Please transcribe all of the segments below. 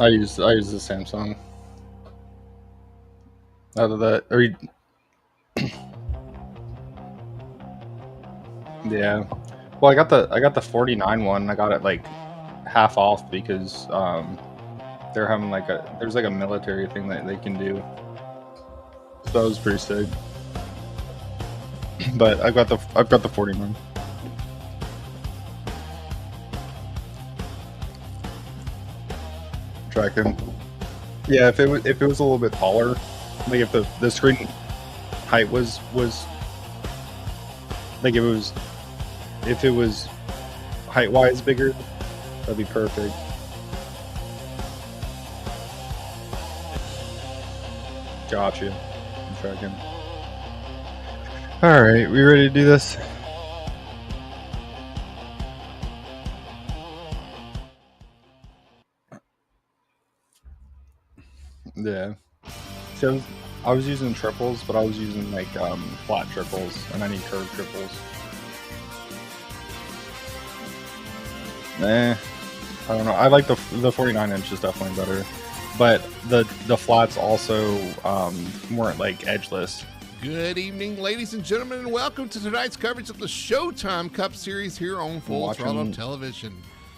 I use the Samsung. Out of that, or yeah. Well, I got the 49 one. I got it like half off because they're having there's like a military thing that they can do. So that was pretty sick. But I've got the 49 tracking. Yeah, if it was a little bit taller, like if the screen height was like if it was height wise bigger, that'd be perfect. Gotcha. I'm tracking. All right, we ready to do this? Yeah. See, I was using triples, but I was using like flat triples, and I need curved triples. Eh, I don't know. I like the 49 inch is definitely better, but the flats also weren't like edgeless. Good evening, ladies and gentlemen, and welcome to tonight's coverage of the Showtime Cup Series here on Full Throttle Television.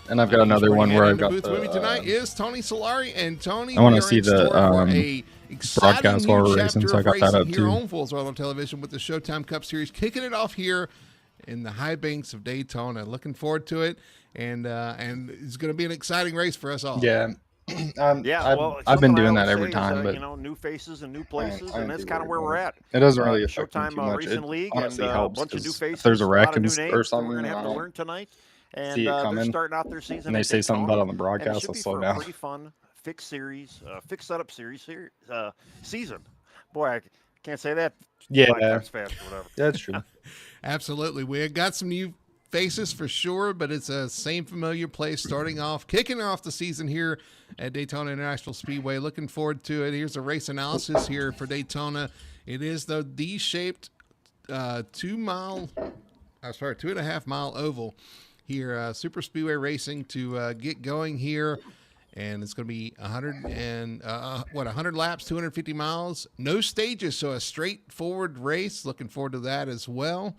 And I've got another one where I've got booth with me tonight is Tony Solari, and Tony. I want to see the broadcast while we're racing, so I got that up here too. On Full Throttle Television with the Showtime Cup Series, kicking it off here in the high banks of Daytona. Looking forward to it, and it's going to be an exciting race for us all. Yeah. Well, I've been doing that say every time, but new faces and new places, and that's kind of where we're at. It doesn't really affect me Showtime too much. Racing It League honestly and helps a bunch of new 'cause faces. if there's a wreck lot of new names or something, we're gonna I have to don't learn tonight. And see it they're coming, starting out their season, and they say something about it on the broadcast, I'll slow down. Pretty fun fixed setup series season. Boy, I can't say that. Yeah, that's fast or whatever. That's true. Absolutely, we got some new faces for sure, but it's a same familiar place kicking off the season here at Daytona International Speedway. Looking forward to it. Here's a race analysis here for Daytona. It is the D-shaped 2.5 mile oval here, Super Speedway Racing to get going here. And it's going to be 100 laps, 250 miles, no stages, so a straightforward race. Looking forward to that as well.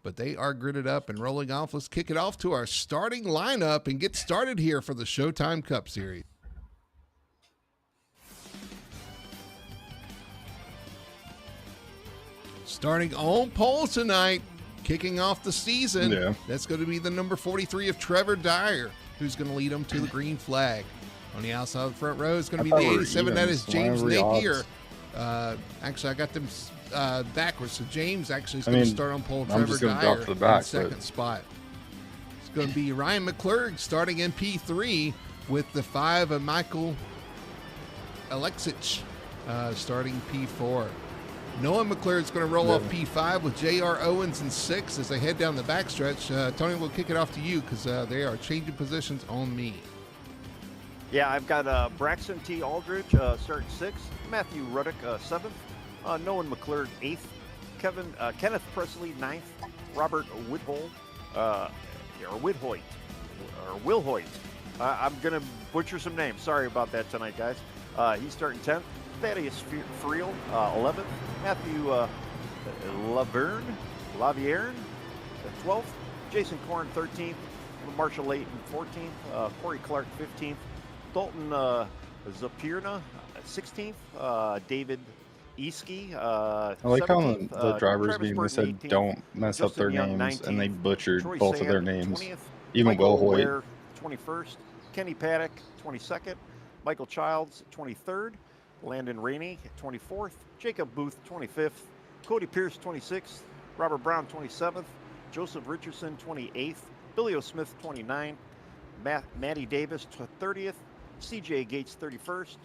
But they are gridded up and rolling off. Let's kick it off to our starting lineup and get started here for the Showtime Cup Series. Starting on pole tonight, kicking off the season. Yeah. That's going to be the number 43 of Trevor Dyer, who's going to lead them to the green flag. On the outside of the front row is going to be the 87. That is James Napier. Actually, I got them backwards. So James actually is going to start on pole. Trevor Dyer in the second spot. It's going to be Ryan McClurg starting in P3 with the 5 of Michael Alexic starting P4. Noah McClure is going to roll off P5 with J.R. Owens in 6 as they head down the backstretch. Tony, we'll kick it off to you because they are changing positions on me. Yeah, I've got Braxton T. Aldridge starting 6th, Matthew Ruddick 7th, Noah McClure 8th, Kenneth Presley 9th, Robert Wilhoit. I'm going to butcher some names. Sorry about that tonight, guys. He's starting 10th. Thaddeus Friel 11th. Matthew Lavierne 12th. Jason Korn 13th. Marshall Layton 14th. Corey Clark 15th. Dalton Zapirna 16th. David Eski I like 17th. how the drivers Travis being Burton, said 18th. don't mess up their Justin Young, names, and they 19th. butchered Troy both of their Sand, names. 20th. Even Michael Will Hoyt. Ware, 21st. Kenny Paddock, 22nd. Michael Childs, 23rd. Landon Rainey, 24th. Jacob Booth, 25th. Cody Pierce, 26th. Robert Brown, 27th. Joseph Richardson, 28th. Billy O. Smith, 29th. Matty Davis, 30th. CJ Gates, 31st.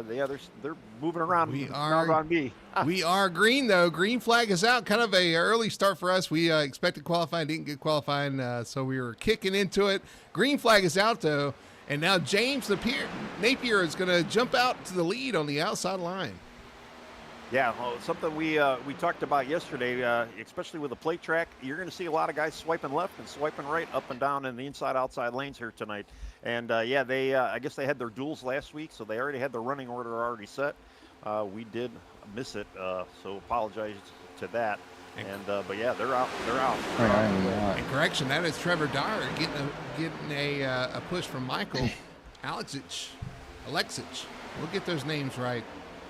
The others, they're moving around. Not on me. We are green, though. Green flag is out. Kind of a early start for us. We expected qualifying, didn't get qualifying, so we were kicking into it. Green flag is out, though. And now James Napier is going to jump out to the lead on the outside line. Yeah, well, something we talked about yesterday, especially with the plate track. You're going to see a lot of guys swiping left and swiping right, up and down in the inside-outside lanes here tonight. And yeah, they I guess they had their duels last week, so they already had the running order already set. We did miss it, so apologize to that. And but yeah, they're out. They're out. They're out of the way. And correction, that is Trevor Dyer getting a push from Michael Alexic. We'll get those names right.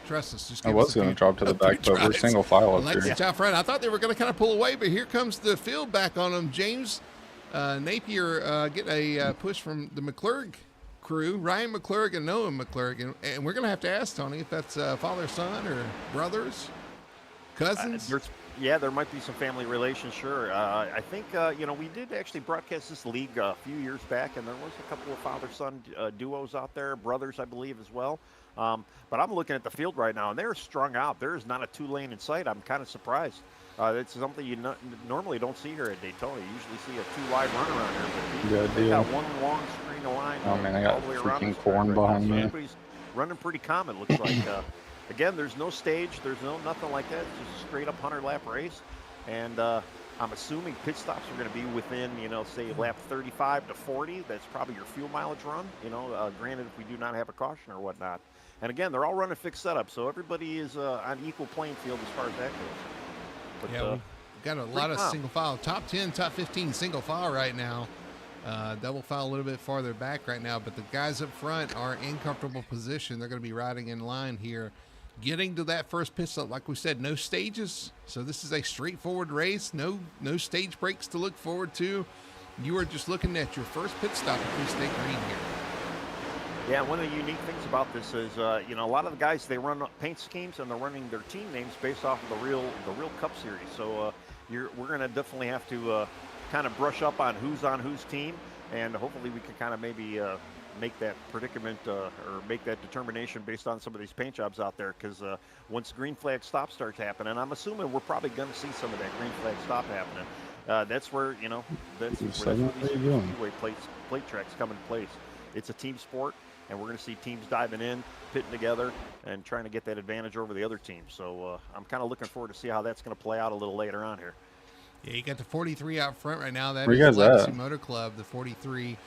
Trust us. Just I was going to drop to the back, but we're single file up here. Alexic out front. I thought they were going to kind of pull away, but here comes the field back on them. James Napier getting a push from the McClurg crew, Ryan McClurg and Noah McClurg. And we're going to have to ask Tony if that's father, son, or brothers, cousins. Yeah, there might be some family relations, sure. I think, we did actually broadcast this league a few years back, and there was a couple of father-son duos out there, brothers, I believe, as well. But I'm looking at the field right now, and they're strung out. There is not a two-lane in sight. I'm kind of surprised. It's something you normally don't see here at Daytona. You usually see a two-wide run around here, but they got one long string of line oh, man, I got all the way around. freaking corn behind me. Everybody's running pretty calm, it looks like. Again, there's no stage. There's nothing like that. It's just a straight-up 100-lap race. And I'm assuming pit stops are going to be within, say lap 35 to 40. That's probably your fuel mileage run, granted if we do not have a caution or whatnot. And again, they're all running fixed setup, so everybody is on equal playing field as far as that goes. But, yeah, we've got a lot of single file. Top 10, top 15 single file right now. Double file a little bit farther back right now, but the guys up front are in comfortable position. They're going to be riding in line here. Getting to that first pit stop, like we said, no stages. So this is a straightforward race. No stage breaks to look forward to. You are just looking at your first pit stop if we stay green here. Yeah, one of the unique things about this is, a lot of the guys, they run paint schemes and they're running their team names based off of the real Cup Series. So we're going to definitely have to kind of brush up on whose team, and hopefully we can kind of maybe make that predicament or make that determination based on some of these paint jobs out there, because once green flag stop starts happening, I'm assuming we're probably going to see some of that green flag stop happening. That's where that's where these speedway plate tracks come into place. It's a team sport, and we're going to see teams diving in, pitting together, and trying to get that advantage over the other team. So I'm kind of looking forward to see how that's going to play out a little later on here. Yeah, you got the 43 out front right now. That Where is Legacy at? Motor Club, the 43.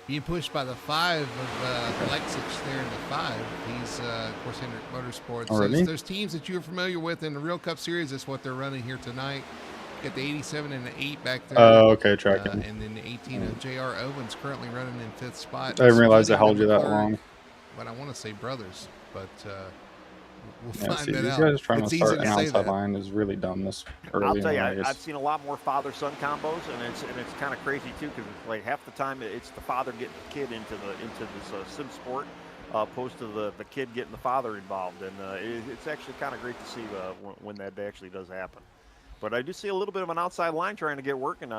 Being pushed by the 5 of Lexich there in the 5. He's, of course, Hendrick Motorsports. Oh, really? So those teams that you're familiar with in the Real Cup Series, that's what they're running here tonight. Got the 87 and the 8 back there. Oh, okay, tracking. And then the 18 of J.R. Owens currently running in 5th spot. I didn't realize it held you that long. But I want to say brothers, but we'll Yeah, find see, that these out. guys trying It's to easy start to an say outside that. line is really dumb this early. I'll tell you, in the race. I've seen a lot more father-son combos, and it's kind of crazy too, because like half the time it's the father getting the kid into this sim sport, opposed to the kid getting the father involved, and it's actually kind of great to see when that actually does happen. But I do see a little bit of an outside line trying to get working.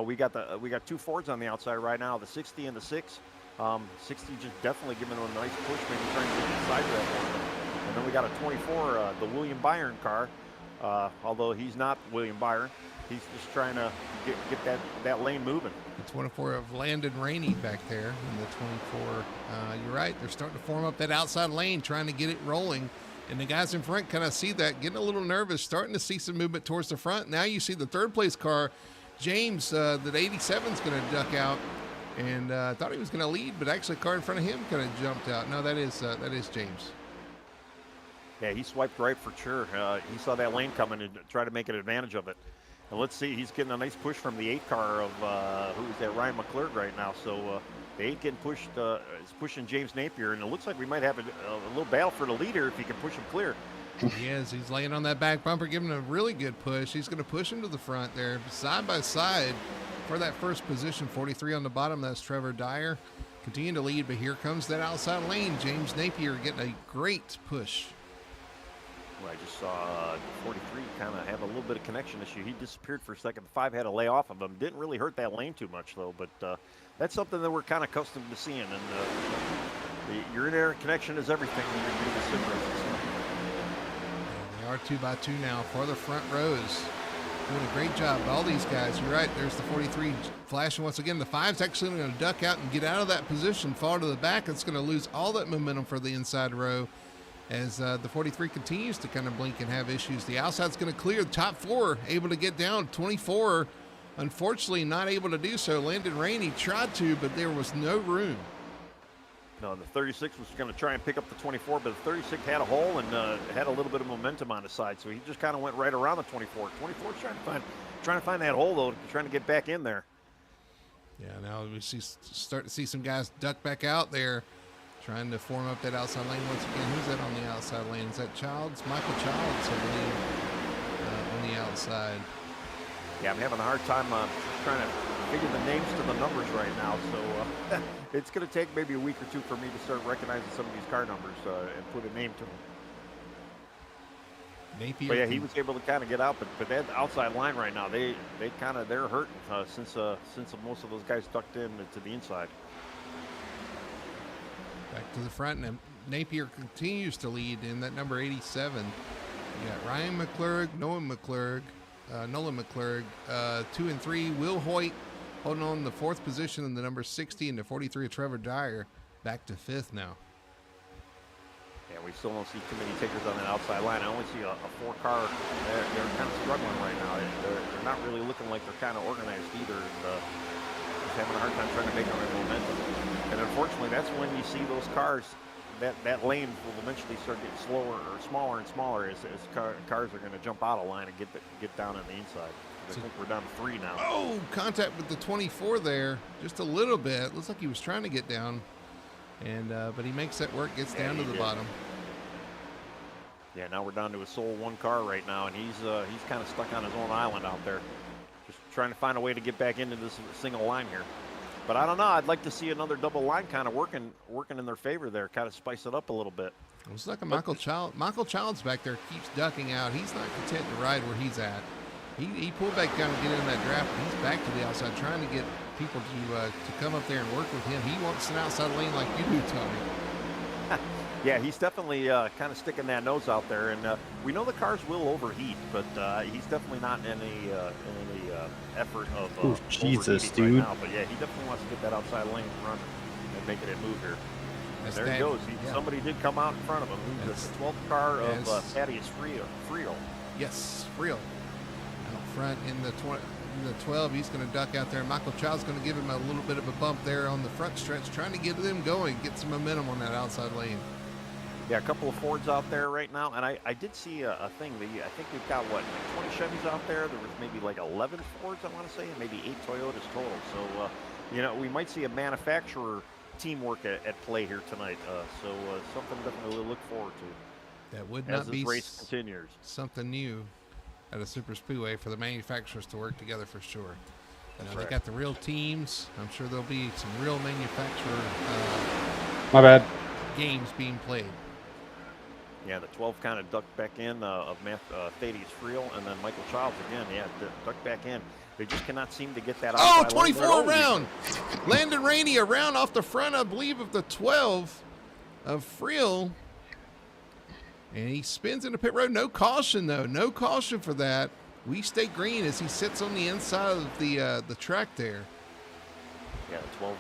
We got two Fords on the outside right now, the 60 and the 6. 60 just definitely giving them a nice push, maybe trying to get inside that one. And then we got a 24, the William Byron car. Although he's not William Byron, he's just trying to get that lane moving. The 24 of Landon Rainey back there in the 24. You're right. They're starting to form up that outside lane, trying to get it rolling. And the guys in front kind of see that, getting a little nervous, starting to see some movement towards the front. Now you see the third place car, James, that 87 is going to duck out. And thought he was going to lead, but actually, the car in front of him kind of jumped out. No, that is James. Yeah, he swiped right for sure. He saw that lane coming and tried to make an advantage of it. And let's see, he's getting a nice push from the 8 car of who's that, Ryan McClurg right now. So the 8 getting pushed is pushing James Napier, and it looks like we might have a little battle for the leader if he can push him clear. He is. He's laying on that back bumper, giving a really good push. He's going to push him to the front there, side by side. For that first position, 43 on the bottom, that's Trevor Dyer. Continuing to lead, but here comes that outside lane. James Napier getting a great push. Well, I just saw 43 kind of have a little bit of connection issue. He disappeared for a second. The 5 had to lay off of him. Didn't really hurt that lane too much, though, but that's something that we're kind of accustomed to seeing. And your in-air connection is everything when you're doing the sim races. They are 2x2 now for the front rows. Doing a great job. All these guys, you're right. There's the 43 flashing once again. The 5's actually going to duck out and get out of that position, fall to the back. It's going to lose all that momentum for the inside row. as the 43 continues to kind of blink and have issues. The outside's going to clear. The top 4 able to get down. 24, unfortunately, not able to do so. Landon Rainey tried to, but there was no room. No, the 36 was going to try and pick up the 24, but the 36 had a hole and had a little bit of momentum on his side, so he just kind of went right around the 24. 24's trying to find that hole, though, trying to get back in there. Yeah, now we start to see some guys duck back out there, trying to form up that outside lane once again. Who's that on the outside lane? Is that Childs? Michael Childs, I believe, on the outside. Yeah, I'm having a hard time trying to figure the names to the numbers right now, so it's going to take maybe a week or two for me to start recognizing some of these car numbers and put a name to them. Napier. But yeah, he was able to kind of get out, but that outside line right now, they're hurting since most of those guys ducked in to the inside. Back to the front, and Napier continues to lead in that number 87. You got Ryan McClurg, Nolan McClurg, 2 and 3. Will Hoyt holding on the 4th position in the number 60, and the 43 of Trevor Dyer back to 5th now. Yeah, we still don't see too many takers on that outside line. I only see a 4-car. They're kind of struggling right now. They're not really looking like they're kind of organized either. Just having a hard time trying to make their momentum. And unfortunately, that's when you see those cars, that lane will eventually start getting slower or smaller and smaller as cars are going to jump out of line and get down on the inside. I think we're down to 3 now. Oh, contact with the 24 there, just a little bit. Looks like he was trying to get down, and but he makes that work, gets down to the bottom. Yeah, now we're down to a sole 1 car right now, and he's kind of stuck on his own island out there, just trying to find a way to get back into this single line here. But I don't know. I'd like to see another double line kind of working in their favor there, kind of spice it up a little bit. Looks like Michael Childs back there keeps ducking out. He's not content to ride where he's at. He pulled back down to get in that draft, and he's back to the outside, trying to get people to come up there and work with him. He wants an outside lane like you do, Tony. Yeah, he's definitely kind of sticking that nose out there, and we know the cars will overheat, but he's definitely not in any effort of Jesus, overheating dude. right now. But yeah, he definitely wants to get that outside lane running and making it move here. There he goes. Somebody did come out in front of him. Who's the 12th car of Thaddeus Friel. Yes, Friel. Out front in the 12, he's going to duck out there. Michael Child's going to give him a little bit of a bump there on the front stretch, trying to get them going, get some momentum on that outside lane. Yeah, a couple of Fords out there right now, and I did see a thing. I think we've got, like 20 Chevys out there. There was maybe like 11 Fords, I want to say, and maybe 8 Toyotas total. So, we might see a manufacturer teamwork at play here tonight. So something definitely to look forward to. That would as not this be race continues. Something new at a super speedway for the manufacturers to work together for sure. They got the real teams. I'm sure there'll be some real manufacturer My bad. games being played. Yeah, the 12 kind of ducked back in of Thaddeus Friel, and then Michael Childs again. Yeah, ducked back in. They just cannot seem to get that outside 24 around. Landon Rainey around off the front, I believe, of the 12 of Friel. And he spins into pit road. No caution, though. No caution for that. We stay green as he sits on the inside of the track there. Yeah, the 12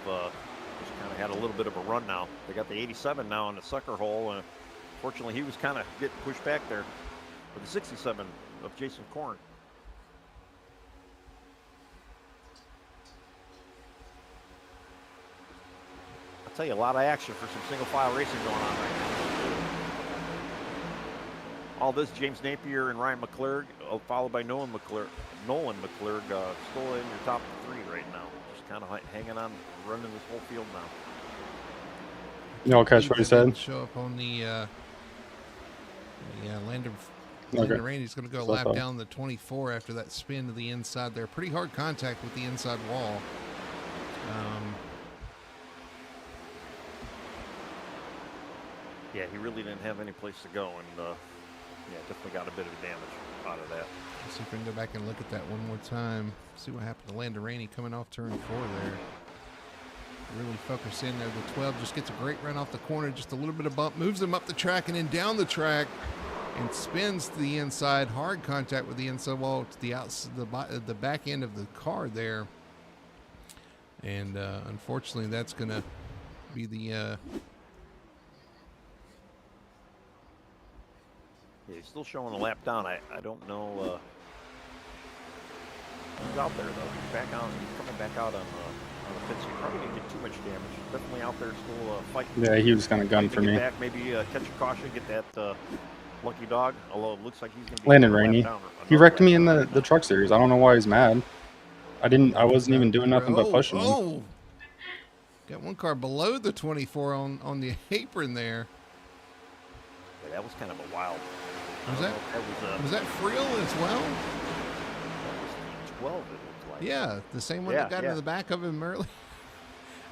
just kind of had a little bit of a run now. They got the 87 now in the sucker hole. Fortunately, he was kind of getting pushed back there with the 67 of Jason Korn. I'll tell you, a lot of action for some single file racing going on right now. All this, James Napier and Ryan McClurg, followed by Nolan McClurg, still in your top 3 right now. Just kind of hanging on, running this whole field now. You all catch what he said? Show up on the Landon Okay. Rainey's going to go lap down the 24 after that spin to the inside there. Pretty hard contact with the inside wall. Yeah, he really didn't have any place to go, and definitely got a bit of damage out of that. Let's see if we can go back and look at that one more time. See what happened to Landon Rainey coming off turn 4 there. Really focus in there. The 12 just gets a great run off the corner, just a little bit of bump, moves him up the track and then down the track, and spins to the inside. Hard contact with the inside wall to the back end of the car there. And unfortunately, that's going to be the Yeah, he's still showing a lap down. I don't know. He's out there though. He's back on. He's coming back out on the pits. He probably didn't get too much damage. Definitely out there still fighting. Yeah, he was kind of gun to for get me. back, maybe catch a caution, get that lucky dog. Although it looks like he's going to be Landon a lap Rainey. down, He another wrecked lap me in down the truck series. I don't know why he's mad. I wasn't even doing nothing but pushing him. Oh, got one car below the 24 on the apron there. Yeah, that was kind of a wild. Was that Friel as well? That was the 12. It looked like. Yeah, the same one that got into the back of him early.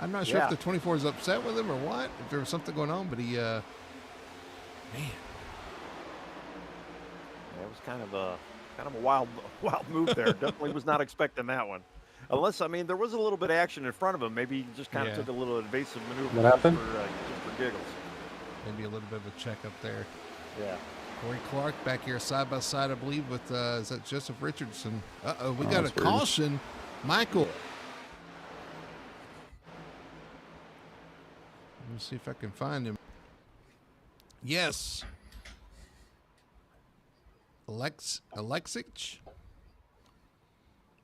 I'm not sure if the 24 is upset with him or what. If there was something going on, but he, man. Yeah, it was kind of a wild move there. Definitely was not expecting that one. Unless, I mean, there was a little bit of action in front of him. Maybe he just kind of took a little evasive maneuver. What happened? Just for giggles. Maybe a little bit of a check up there. Yeah. Corey Clark back here side by side, I believe, with is that Joseph Richardson? We got a weird. caution. Michael. Let me see if I can find him. Yes. Alexic.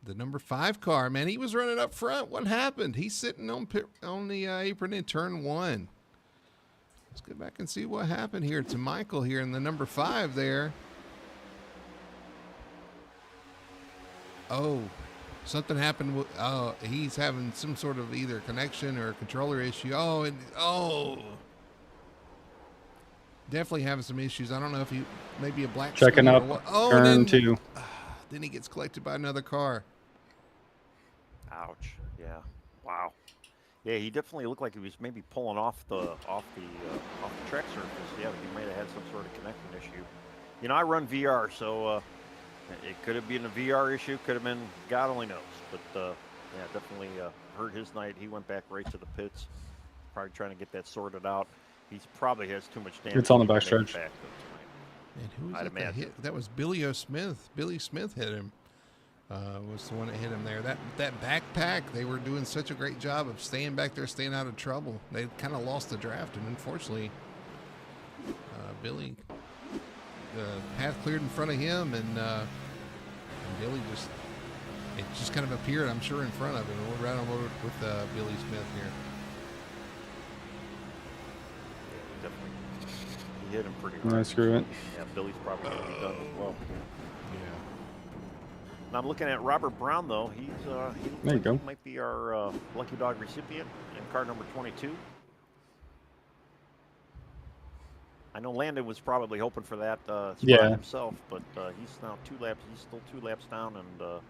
The number 5 car, man. He was running up front. What happened? He's sitting on the apron in turn 1. Let's go back and see what happened here to Michael here in the number 5 there. Oh, something happened. He's having some sort of either connection or controller issue. Definitely having some issues. I don't know if he maybe a black Checking up. Turn 2. Then he gets collected by another car. Ouch. Yeah. Wow. Yeah, he definitely looked like he was maybe pulling off the track surface. Yeah, he might have had some sort of connection issue. You know, I run VR, so it could have been a VR issue. Could have been God only knows. But yeah, definitely hurt his night. He went back right to the pits, probably trying to get that sorted out. He probably has too much damage. It's on the backstretch. And who was that hit? That was Billy Smith. Billy Smith hit him. Was the one that hit him there. That backpack, they were doing such a great job of staying back there, staying out of trouble. They kind of lost the draft, and unfortunately, Billy, the path cleared in front of him, and Billy just kind of appeared, I'm sure, in front of him. We're right on over with Billy Smith here. Yeah, definitely. He hit him pretty hard. Screw it. Yeah, Billy's probably going to be done as well. Yeah. Now I'm looking at Robert Brown, though. He might be our lucky dog recipient in car number 22. I know Landon was probably hoping for that spot himself, but he's now 2 laps. He's still 2 laps down, and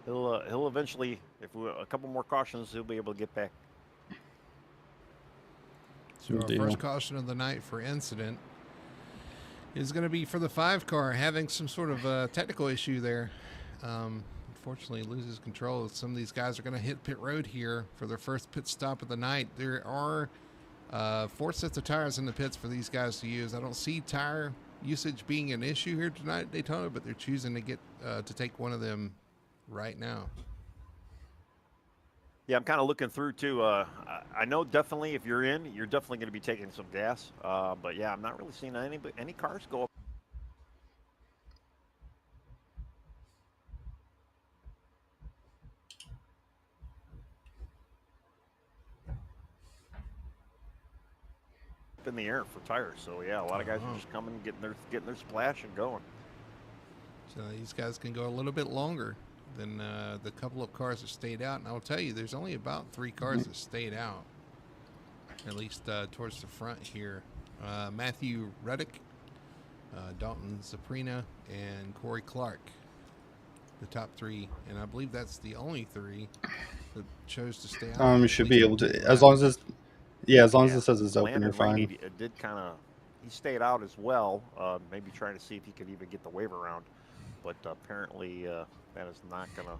he'll eventually, if a couple more cautions, he'll be able to get back. So our first caution of the night for incident is going to be for the 5 car having some sort of technical issue there. Unfortunately, loses control. Some of these guys are going to hit pit road here for their first pit stop of the night. There are 4 sets of tires in the pits for these guys to use. I don't see tire usage being an issue here tonight at Daytona, but they're choosing to get to take one of them right now. Yeah, I'm kind of looking through too. I know definitely if you're in, you're definitely going to be taking some gas. But yeah, I'm not really seeing any cars go up. In the air for tires, so yeah, a lot of guys are just coming, getting their splash and going. So these guys can go a little bit longer than the couple of cars that stayed out, and I'll tell you, there's only about 3 cars that stayed out, at least towards the front here. Matthew Reddick, Dalton Zaprina, and Corey Clark, the top 3, and I believe that's the only 3 that chose to stay out. You should be able to, as long as it's. Yeah, as long as it says it's open, you're fine. He stayed out as well, maybe trying to see if he could even get the wave around, but apparently that is not going to.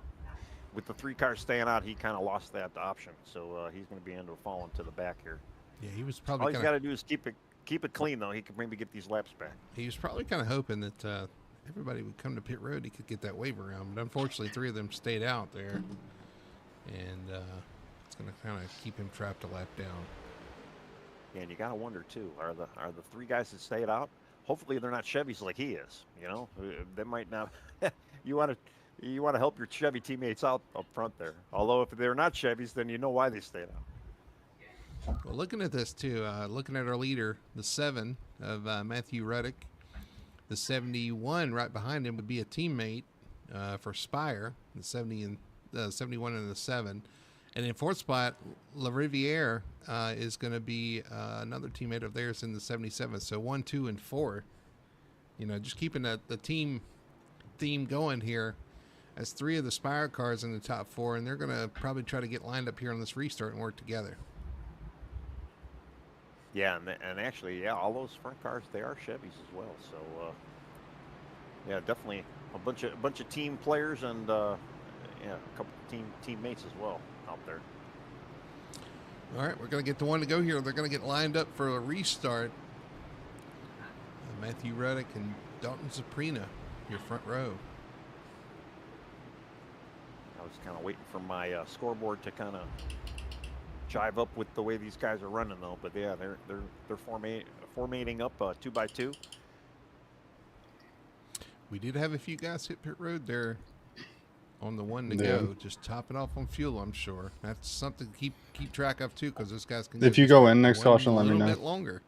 With the 3 cars staying out, he kind of lost that option, so he's going to be into falling to the back here. Yeah, he was probably. All he's got to do is keep it clean, though. He can maybe get these laps back. He was probably kind of hoping that everybody would come to pit road. He could get that wave around, but unfortunately, 3 of them stayed out there, and it's going to kind of keep him trapped a lap down. And you got to wonder too: are the 3 guys that stayed out? hopefully they're not Chevys like he is. You know, they might not. you want to help your Chevy teammates out up front there. Although if they're not Chevys, then you know why they stayed out. Well, looking at this too, looking at our leader, the 7 of Matthew Ruddick, the 71 right behind him would be a teammate for Spire, the 70 and 71 and the 7. And in fourth spot, La Riviere is going to be another teammate of theirs in the 77. So 1, 2, and 4. You know, just keeping the team theme going here. As 3 of the Spire cars in the top 4, and they're going to probably try to get lined up here on this restart and work together. Yeah, and actually, yeah, all those front cars, they are Chevys as well. So, yeah, definitely a bunch of team players and yeah, a couple teammates as well out there. All right, we're going to get the one to go here. They're going to get lined up for a restart. Matthew Ruddick and Dalton Zaprina, your front row. I was kind of waiting for my scoreboard to kind of jive up with the way these guys are running, though. But yeah, they're formatting up 2x2. We did have a few guys hit pit road there on the one to go, just topping off on fuel. I'm sure that's something to keep track of too, because those guys can. If you go in next caution, let me know. A little bit longer.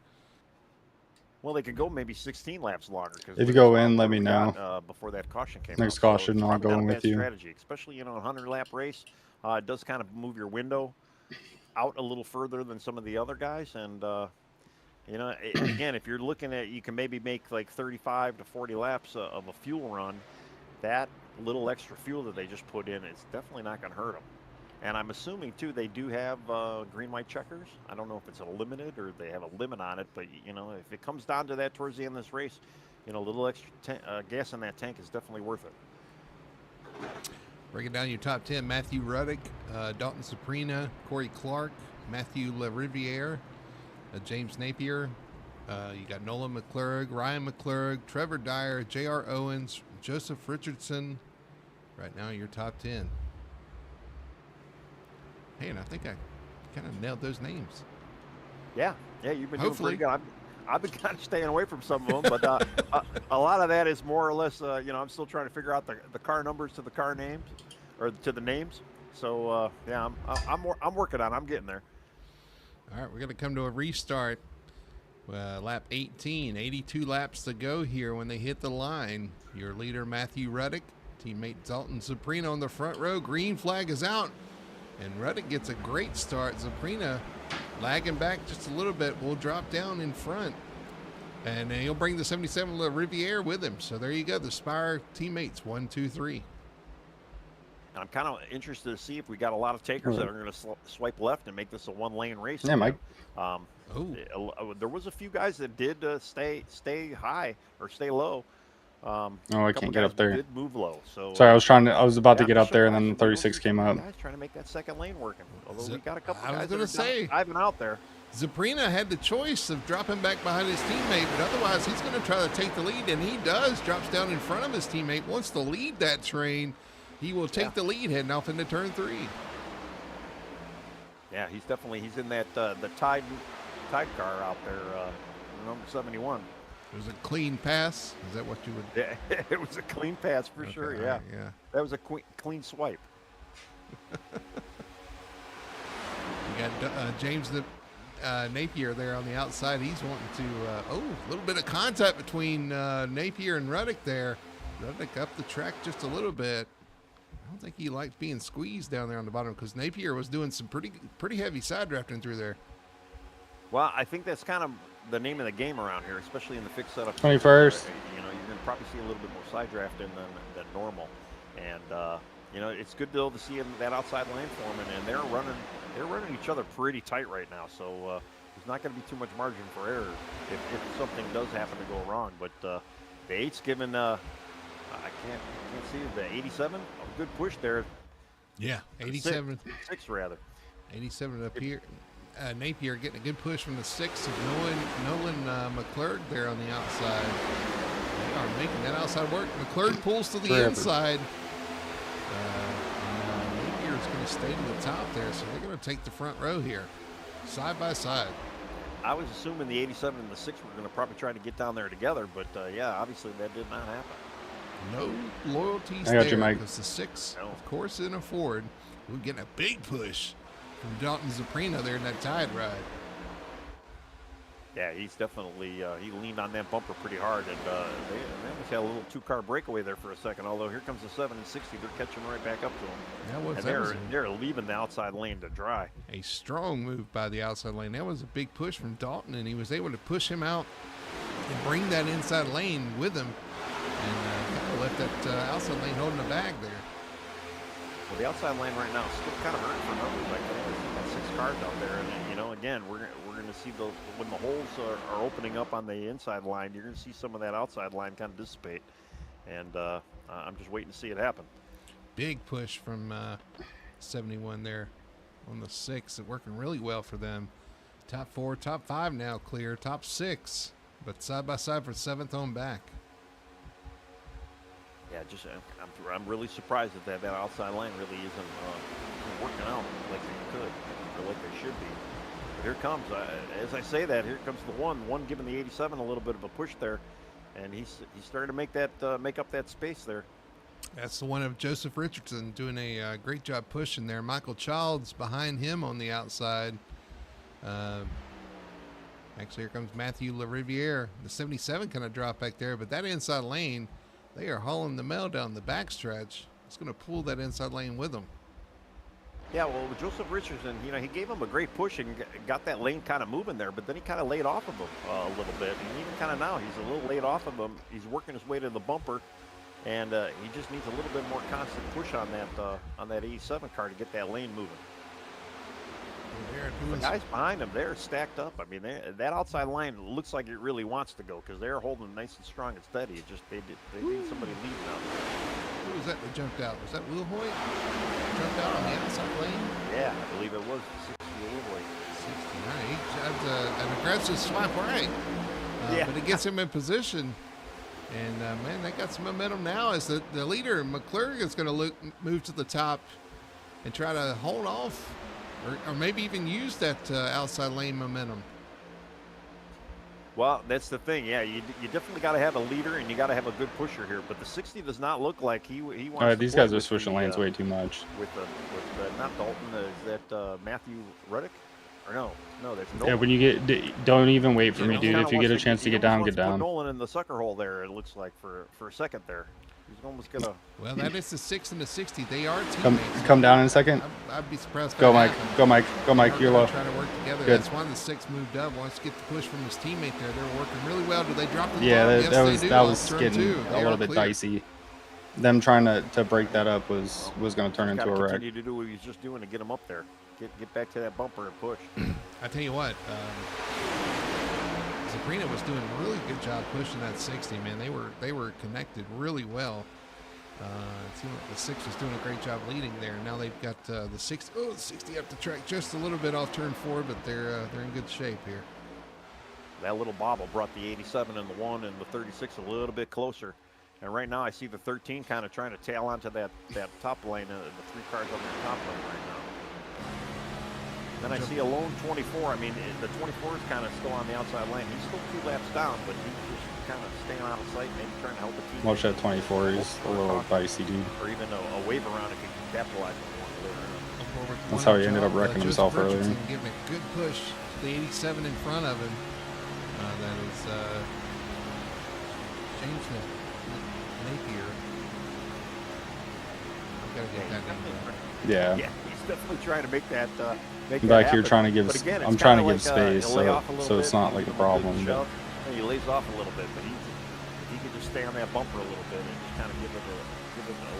Well, they could go maybe 16 laps longer. If you go in, let me know. Before that caution came next out. caution, so I'll go in with you. Strategy, especially a 100-lap race, it does kind of move your window out a little further than some of the other guys. And you know, again, if you're looking at, you can maybe make like 35 to 40 laps of a fuel run. That little extra fuel that they just put in, it's definitely not going to hurt them. And I'm assuming, too, they do have green light checkers. I don't know if it's a limited or they have a limit on it, but, you know, if it comes down to that towards the end of this race, you know, a little extra gas in that tank is definitely worth it. Breaking down your top 10, Matthew Ruddick, Dalton Zaprina, Corey Clark, Matthew LaRiviere, James Napier. You got Nolan McClurg, Ryan McClurg, Trevor Dyer, J.R. Owens, Joseph Richardson. Right now, your top 10. Hey, and I think I kind of nailed those names. Yeah, you've been doing pretty good. I've been kind of staying away from some of them, but a lot of that is more or less, you know, I'm still trying to figure out the car numbers to the car names, or to the names. So yeah, I'm working on it. I'm getting there. All right, we're going to come to a restart. Lap 18, 82 laps to go here when they hit the line. Your leader, Matthew Ruddick, teammate Dalton Zaprina on the front row. Green flag is out, and Ruddick gets a great start. Zaprina lagging back just a little bit, will drop down in front, and he'll bring the 77 La Riviere with him. So there you go, the Spire teammates, 1, 2, 3. I'm kind of interested to see if we got a lot of takers that are going to swipe left and make this a one-lane race. Yeah, Mike. There was a few guys that did stay high or stay low. I can't get up there. Did move low. So sorry, I was about to get up there, and then the 36 came up. Guys trying to make that second lane working. Although we got a couple guys Ivan out there. Zaprina had the choice of dropping back behind his teammate, but otherwise he's going to try to take the lead, and he does. Drops down in front of his teammate, wants to lead that train. He will take the lead heading off into turn 3. Yeah, he's in that the Tide car out there, number 71. It was a clean pass. Is that what you would? Yeah, it was a clean pass for sure. Yeah, right, yeah. That was a clean swipe. You got James Napier there on the outside. He's wanting to. A little bit of contact between Napier and Ruddick there. Ruddick up the track just a little bit. I don't think he liked being squeezed down there on the bottom, because Napier was doing some pretty heavy side drafting through there. Well, I think that's kind of the name of the game around here, especially in the fixed setup. 21st. You know, you're going to probably see a little bit more side drafting than normal, and you know, it's good to see that outside lane for them, and they're running each other pretty tight right now. So there's not going to be too much margin for error if something does happen to go wrong. But the 8's given I can't see the 87. A good push there. Yeah, 87. 6 rather. 87 up here. Napier getting a good push from the 6 of Nolan McClurg there on the outside. They are making that outside work. McClurg pulls to the inside. Napier is going to stay to the top there, so they're going to take the front row here, side by side. I was assuming the 87 and the 6 were going to probably try to get down there together, but yeah, obviously that did not happen. No loyalties I got there you, Mike. because the 6, No. of course, in a Ford. We're getting a big push from Dalton Zaprino there in that tide ride. Yeah, he's definitely he leaned on that bumper pretty hard, and they almost had a little 2-car breakaway there for a second. Although here comes the 7 and 60, they're catching right back up to him. They're leaving the outside lane to dry. A strong move by the outside lane. That was a big push from Dalton, and he was able to push him out and bring that inside lane with him, and kind of left that outside lane holding the bag there. Well, the outside lane right now is still kind of hurting for numbers. Like got 6 cars out there, and again, we're going to see those when the holes are opening up on the inside line. You're going to see some of that outside line kind of dissipate, and I'm just waiting to see it happen. Big push from 71 there on the 6. It's working really well for them. Top 4, top 5 now clear. Top 6, but side by side for 7th on back. Yeah, just I'm really surprised that outside line really isn't working out like they could or like they should be. But here comes, as I say that, here comes the one giving the 87 a little bit of a push there, and he's starting to make up that space there. That's the one of Joseph Richardson doing a great job pushing there. Michael Childs behind him on the outside. Actually, here comes Matthew LaRiviere. The 77 kind of dropped back there, but that inside lane, they are hauling the mail down the backstretch. It's going to pull that inside lane with them. Yeah, well, with Joseph Richardson, he gave him a great push and got that lane kind of moving there, but then he kind of laid off of him a little bit. And even kind of now, he's a little laid off of him. He's working his way to the bumper, and he just needs a little bit more constant push on that 87 car to get that lane moving. The guys behind him, they're stacked up. I mean, that outside line looks like it really wants to go because they're holding nice and strong and steady. It just they need somebody leading out there. Who was that jumped out? Was that Will Hoyt? Jumped out on the outside lane? Yeah, I believe it was 60 Will Hoyt. 69. He had an aggressive swipe right. Yeah. But it gets him in position. And, man, they got some momentum now as the leader, McClurg, is going to move to the top and try to hold off or maybe even use that outside lane momentum. Well, that's the thing. Yeah, you definitely got to have a leader and you got to have a good pusher here. But the 60 does not look like he wants. All right, these guys are switching lanes way too much. With not Dalton, is that Matthew Ruddick? Or no, that's Nolan. Yeah, when you don't even wait for me, dude. If you get a chance to get down, get down. Nolan in the sucker hole there. It looks like for a second there. He's almost gonna. Well, that is the 6 and the 60. They are teammates. Come down in a second. I'd be surprised. Go, Mike. Go, Mike. Go, Mike. You're low. Trying to work together. Good. That's why the 6 moved up. Wants to get the push from his teammate there. They're working really well. Do they drop the Yeah, ball? that was getting a little bit dicey. Them trying to break that up was going to turn into a wreck. Continue to do what he was just doing to get him up there. Get back to that bumper and push. I tell you what, Zaprino was doing a really good job pushing that 60. Man, they were connected really well. It seemed like the 6 was doing a great job leading there. Now they've got the 60. Oh, the 60 up the track just a little bit off turn 4, but they're in good shape here. That little bobble brought the 87 and the 1 and the 36 a little bit closer. And right now I see the 13 kind of trying to tail onto that top lane, the 3 cars on their top lane right now. Then I see a lone 24. I mean, the 24 is kind of still on the outside lane. He's still 2 laps down, but he's just kind of staying out of sight, maybe trying to help the team. Watch that 24. He's a little dicey, dude. Or even a wave around if he can capitalize on one. That's how he ended up wrecking himself earlier. Giving a good push to the 87 in front of him. That is James Napier. I've got to get that name. Yeah. Yeah, he's definitely trying to make that. I'm back here trying to give. I'm trying to give space, so it's not like a problem. But he lays off a little bit, but if he could just stay on that bumper a little bit and just kind of give it a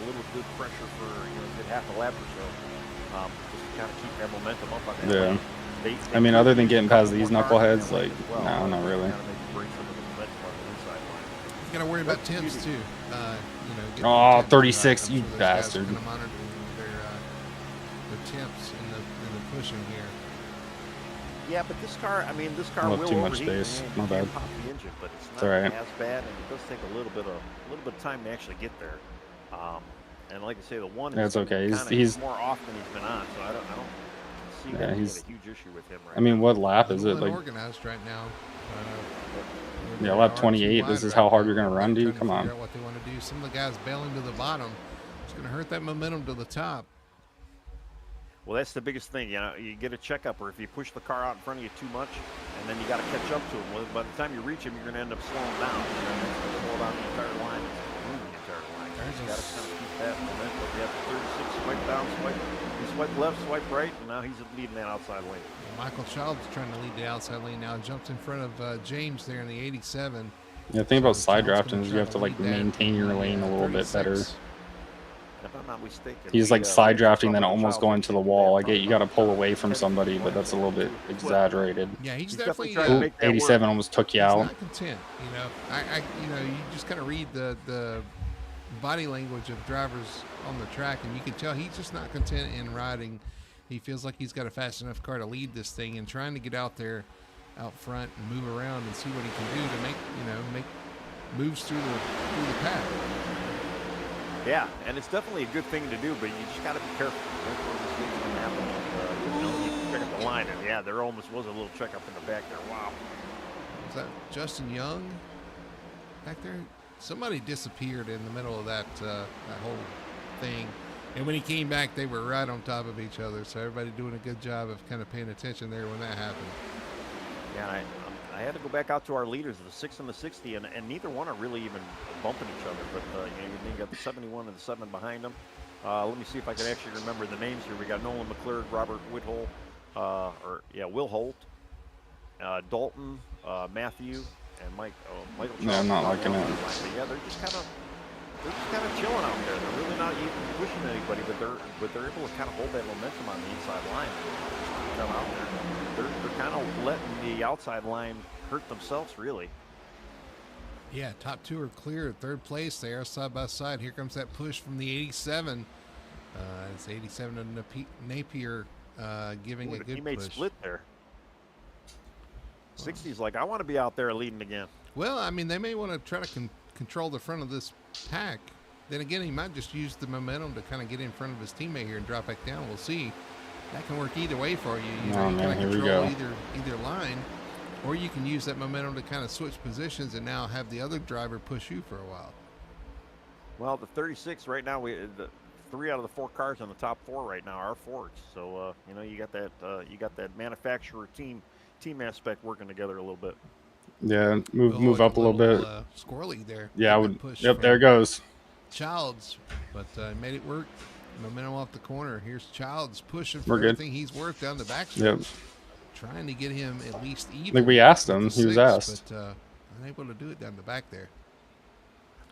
little good pressure for a good half a lap or so, just to kind of keep that momentum up on that. Yeah. They I mean, other than getting past these knuckleheads, like, no, not really. You got to worry about temps too. Oh, 36, you bastard. Going to monitor their temps in the pushing here. Yeah, but this car will too much overheat space. and My bad. pop the engine, but it's not all right. as bad, and it does take a little bit of time to actually get there. And like I say, the 1 That's okay. He's He's more off than he's been on, so I don't see Yeah, that. he's. Got a huge issue with him right I mean, now. what lap A is little it? Like, unorganized right now. yeah, lap 28. This is how hard you're gonna run, dude. Come on. Figure out what they want to do. Some of the guys bailing to the bottom. It's going to hurt that momentum to the top. Well, that's the biggest thing. You get a checkup, or if you push the car out in front of you too much, and then you got to catch up to him. Well, by the time you reach him, you're going to end up slowing down. And then it's going to slow down the entire line. It's going to ruin the entire line. You got to kind of keep that momentum. You have 36, swipe down, swipe left, swipe right, and now he's leading that outside lane. Michael Childs trying to lead the outside lane now. Jumped in front of James there in the 87. Yeah, the thing about side drafting is you have to like maintain your lane a little bit better. If I'm not mistaken, he's like side drafting, then almost going to the wall. I get you got to pull away from somebody, but that's a little bit exaggerated. Yeah, he's definitely trying to make that 87 work. almost took you he's out. not content. You just kind of read the body language of drivers on the track, and you can tell he's just not content in riding. He feels like he's got a fast enough car to lead this thing, and trying to get out there, out front, and move around and see what he can do to make moves through the pack. Yeah, and it's definitely a good thing to do, but you just got to be careful. Mistakes can happen. You check up the line, and yeah, there almost was a little checkup in the back there. Wow. Was that Justin Young back there? Somebody disappeared in the middle of that whole thing, and when he came back, they were right on top of each other. So everybody doing a good job of kind of paying attention there when that happened. Yeah, I had to go back out to our leaders, the 6 and the 60, and neither one are really even bumping each other. But you got the 71 and the 7 behind them. Let me see if I can actually remember the names here. We got Nolan McClure, Robert Whittle, Will Holt, Dalton, Matthew, and Michael. Yeah, I'm not liking it. Yeah, they're just kind of chilling out there. They're really not even pushing anybody, but they're able to kind of hold that momentum on the inside line. Just come out there. They're kind of letting the outside line hurt themselves, really. Yeah, top two are clear. Third place there, side by side. Here comes that push from the 87. It's 87 and Napier giving a good push. He made split there. 60's like, I want to be out there leading again. Well, I mean, they may want to try to control the front of this pack. Then again, he might just use the momentum to kind of get in front of his teammate here and drop back down. We'll see. That can work either way for you. You kind of control either line, or you can use that momentum to kind of switch positions and now have the other driver push you for a while. Well, the 36 right now, the 3 out of the 4 cars on the top 4 right now are Fords. So you got that manufacturer team aspect working together a little bit. Yeah, move up a little bit. Squirrely there. Yeah, I would. Yep, there it goes. Childs, but made it work. Momentum off the corner. Here's Childs pushing for We're good. everything he's worth down the backstretch. Yep. Trying to get him at least even. Like we asked him, he was asked. But unable to do it down the back there.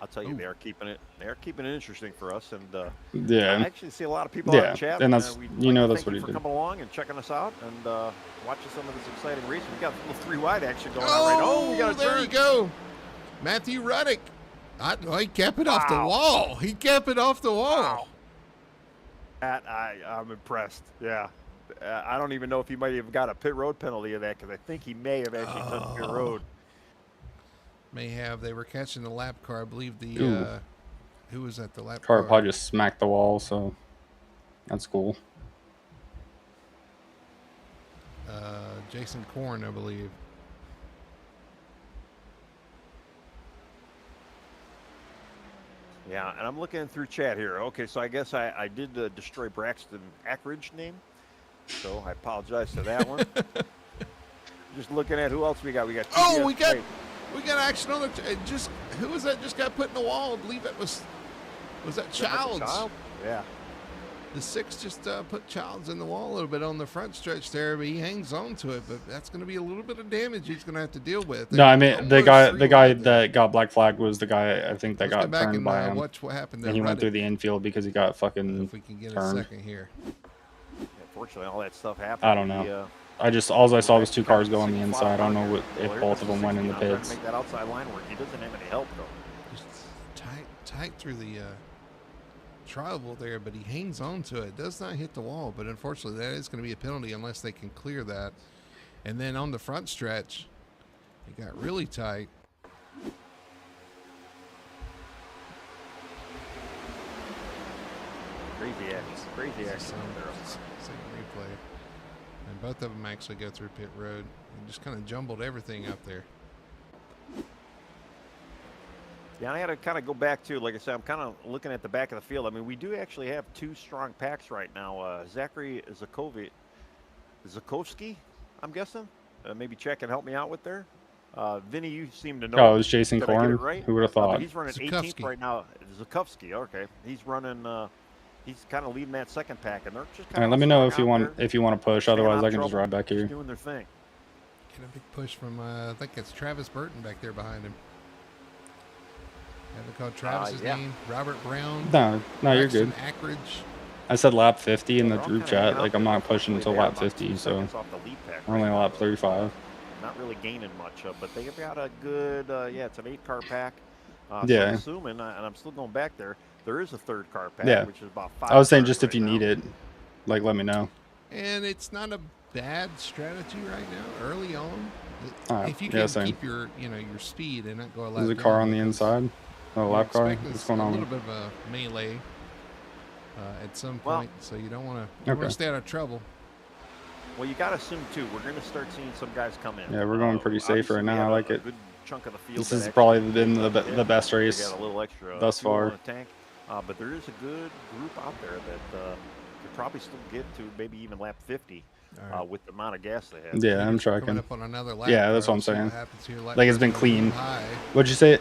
I'll tell you, they are keeping it interesting for us, and yeah, I actually see a lot of people out in chat. And that's that's what he for did. coming along and checking us out and watching some of this exciting racing. We got a little 3 wide action going on right now. Oh, we got a there turn. you go, Matthew Ruddick. He kept it off the wall. He kept it off the wall. Wow. I'm impressed. Yeah. I don't even know if he might have got a pit road penalty of that, because I think he may have actually touched pit road. May have. They were catching the lap car. I believe the who was at the lap Car car? probably just smacked the wall, so that's cool. Jason Korn, I believe. Yeah, and I'm looking through chat here. Okay, so I guess I did destroy Braxton Ackridge name, so I apologize for that one. Just looking at who else we got. We got. We got action on the. Who was that? Just got put in the wall. I believe that was that Childs. Yeah. The 6 just put Childs in the wall a little bit on the front stretch there, but he hangs on to it. But that's going to be a little bit of damage he's going to have to deal with. No, I mean the guy that got black flagged was the guy I think that got turned by him. Watch what happened there. And he went through the infield because he got fucking if we can get turned. a second here. Unfortunately, all that stuff happened. I don't know. All I saw was 2 cars go on the inside. I don't know if both of them went in the pits. Make that outside line work. He doesn't have any help though. Just tight through the tribal there, but he hangs on to it. Does not hit the wall, but unfortunately that is going to be a penalty unless they can clear that. And then on the front stretch, it got really tight. Crazy action. Second replay. And both of them actually go through pit road. And just kind of jumbled everything up there. Yeah, I had to kind of go back to, like I said, I'm kind of looking at the back of the field. I mean, we do actually have 2 strong packs right now. Zachary Zakovsky, I'm guessing. Maybe check and help me out with there. Vinny, you seem to know. Oh, it was Jason Did I get it Korn. right? Who would have But thought? he's running Zakovsky. 18th right now. Zakovsky, okay. He's running. He's kind of leading that second pack, and they're just All kind right, of. let me know if you want to push. Staying Otherwise, out I of can just trouble, ride back just here. doing their thing. Get a big push from, I think it's Travis Burton back there behind him. Haven't called Travis's name. Robert Brown. No, you're good. Ackridge. I said lap 50 in the They're all group kinda hanging chat. out Like, I'm there. not pushing until They are lap about 50, 2 so seconds off the lead pack we're only right on now, lap though. 35. Not really gaining much, but they've got a good, it's an 8-car pack. So Yeah. I'm assuming, and I'm still going back there, there is a 3rd car pack, Yeah. which is about 5 I was saying cars just if right you now. need it, like, let me know. And it's not a bad strategy right now, early on. Alright, If you yeah, can same. keep your speed and not go a lap There's a car down, on the because inside. Oh, you're lap car. expecting What's going a on? little bit of a melee at some Well, point, so you don't want to Okay. stay out of trouble. Well, you got to assume, too, we're going to start seeing some guys come in. Yeah, we're going pretty safe Obviously, right we now. had I like a it. good chunk of the field This that has actually probably did been not hit. the best They race got a little extra thus fuel far. in the tank, but there is a good group out there that could probably still get to maybe even lap 50 with the amount of gas they have. Yeah, I'm Coming tracking. up on another lap. Yeah, that's though. what I'm See saying. happens here. Lap Like, it's been time's gonna be clean. high. What'd you say?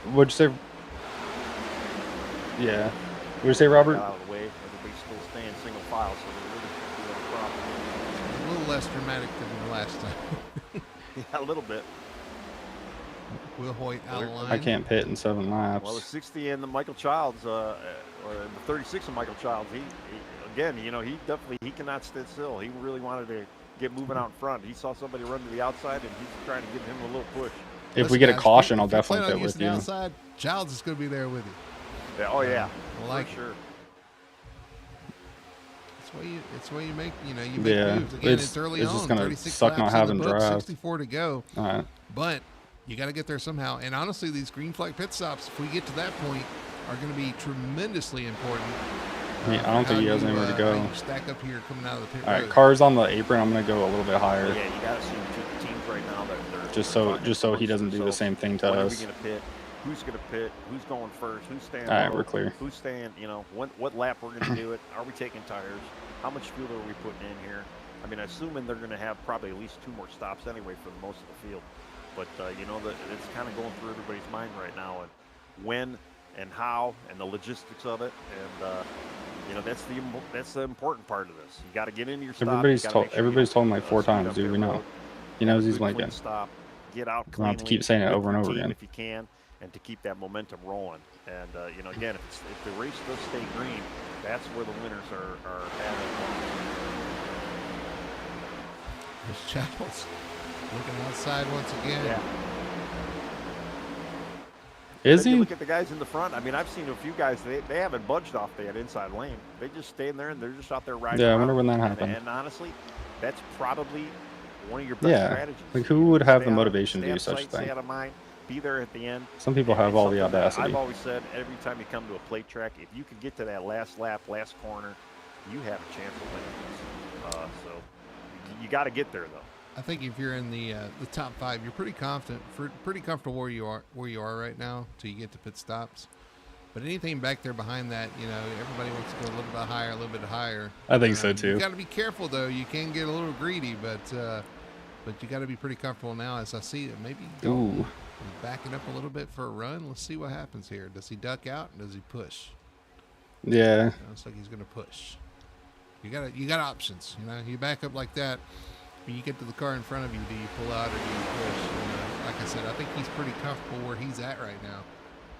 Yeah. What'd you say, Robert? Got out of the way. Everybody's still staying single file, so there really shouldn't be any problem. A little less dramatic than the last time. Yeah, a little bit. Will Hoyt out of line. I can't pit in 7 laps. Well, the 60 and the Michael Childs, or the 36 of Michael Childs, he again, he cannot stand still. He really wanted to get moving out in front. He saw somebody run to the outside, and he's trying to give him a little push. If we get a guys, caution, if I'll you plan definitely on pit with using the you. outside, Childs is going to be there with you. Yeah, oh yeah, like for sure. It's why you make you make Yeah, moves. Again, it's early just on. gonna 36 suck laps not in the having book, drive. 64 to go. All right. But you got to get there somehow. And honestly, these green flag pit stops, if we get to that point, are going to be tremendously important. I don't think he has anywhere to go. How you stack up here coming out of the pit All right, road. cars on the apron. I'm gonna go a little bit higher, Yeah, you got to see the teams right now. They're just so he doesn't do the themselves. same thing to When are we us. going to pit? Who's going to pit? Who's going first? Who's staying? All right, low? we're clear. Who's staying? What lap we're going to do it? Are we taking tires? How much fuel are we putting in here? I mean, assuming they're going to have probably at least 2 more stops anyway for most of the field. But it's kind of going through everybody's mind right now, and when and how and the logistics of it, and that's the important part of this. You got to get into your stop. Everybody's told him like 4 times, dude. We know. He knows he's like it. Stop. Get out We'll cleanly. have to keep saying it with over and your over team again. if you can, and to keep that momentum rolling. And again, if the race does stay green, that's where the winners are having. There's Childs looking outside once again. Yeah. Is You he? look at the guys in the front. I mean, I've seen a few guys. They haven't budged off that inside lane. They just stay in there and they're just out there riding. Yeah, I around. wonder when that happened. And honestly, that's probably one of your best Yeah. strategies. Like, who would have the Stay out- motivation to stay do out of such a sight, Stay thing? out of mind. Be there at the end. Some people And have it's all the something that audacity. I've always said every time you come to a plate track, if you can get to that last lap, last corner, you have a chance of winning this. So you got to get there though. I think if you're in the top 5, you're pretty confident, pretty comfortable where you are right now till you get to pit stops. But anything back there behind that, everybody wants to go a little bit higher. I think so too. You got to be careful though. You can get a little greedy, but you got to be pretty comfortable now. As I see it, maybe Ooh. backing up a little bit for a run. Let's see what happens here. Does he duck out? Or does he push? Yeah. Looks like he's going to push. You got options. You back up like that. When you get to the car in front of you, do you pull out or do you push? Like I said, I think he's pretty comfortable where he's at right now.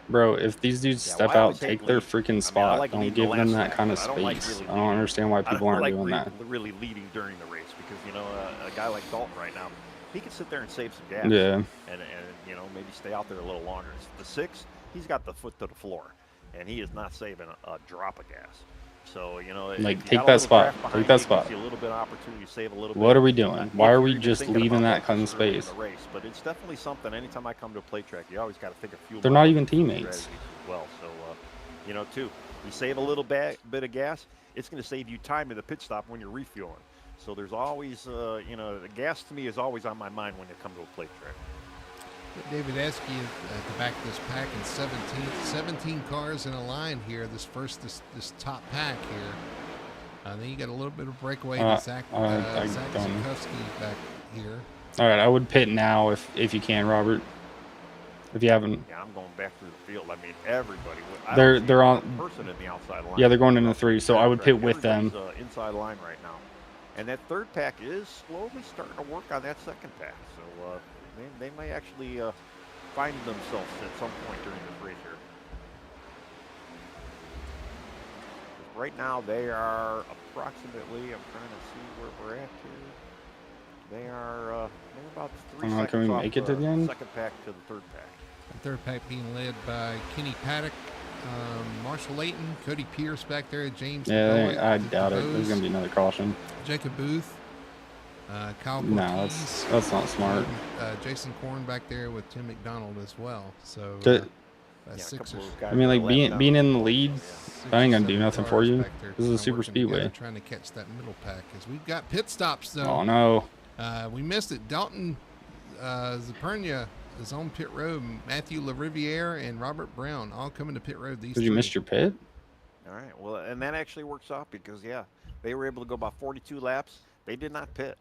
Bro, if these dudes step well, I out, always take hate their lead. freaking I spot. like Don't leading give the them last that lap, kind of but I don't like space. really I don't leading. understand why I people don't aren't like doing that. really leading during the race because a guy like Dalton right now, he can sit there and save some gas. Yeah. And maybe stay out there a little longer. The 6, he's got the foot to the floor, and he is not saving a drop of gas. So Like, if you take got a that little spot. draft behind Take that you, it spot. gives you a little bit of opportunity to save a little bit. What are we doing? Why if are we you're just thinking leaving about that kind of this early in space? the race, but it's definitely something. Anytime I come to a plate track, you always got to think of fuel. They're not even mileage teammates. strategies as well. So too, you save a little bit of gas, it's going to save you time at the pit stop when you're refueling. So there's always, the gas to me is always on my mind when you come to a plate track. David Esky at the back of this pack in 17 cars in a line here. This top pack here. Then you got a little bit of breakaway to Zach Zukowski back here. All right, I would pit now if you can, Robert. If you haven't. Yeah, I'm going back through the field. I mean, everybody. They're on person in the outside line. Yeah, they're going into 3, so I would pit with them. Inside line right now, and that third pack is slowly starting to work on that second pack. So they may actually find themselves at some point during this race here. Right now, they are approximately. I'm trying to see where we're at here. They are they're about 3 seconds can we off make it to the end? Second pack to the third pack. The third pack being led by Kenny Paddock, Marshall Layton, Cody Pierce back there, James. Yeah, I doubt it. There's gonna be another caution. Jacob Booth, Kyle Cortez, no, that's not smart. Jason Korn back there with Tim McDonald as well. So six or I mean, like being in the lead, that ain't gonna do nothing for you. This is a super speedway. Trying to catch that middle pack as we've got pit stops though. Oh no. We missed it. Dalton Zapernia is on pit road. Matthew LaRiviere and Robert Brown all coming to pit road. Did you miss your pit? All right. Well, and that actually works out because they were able to go about 42 laps. They did not pit.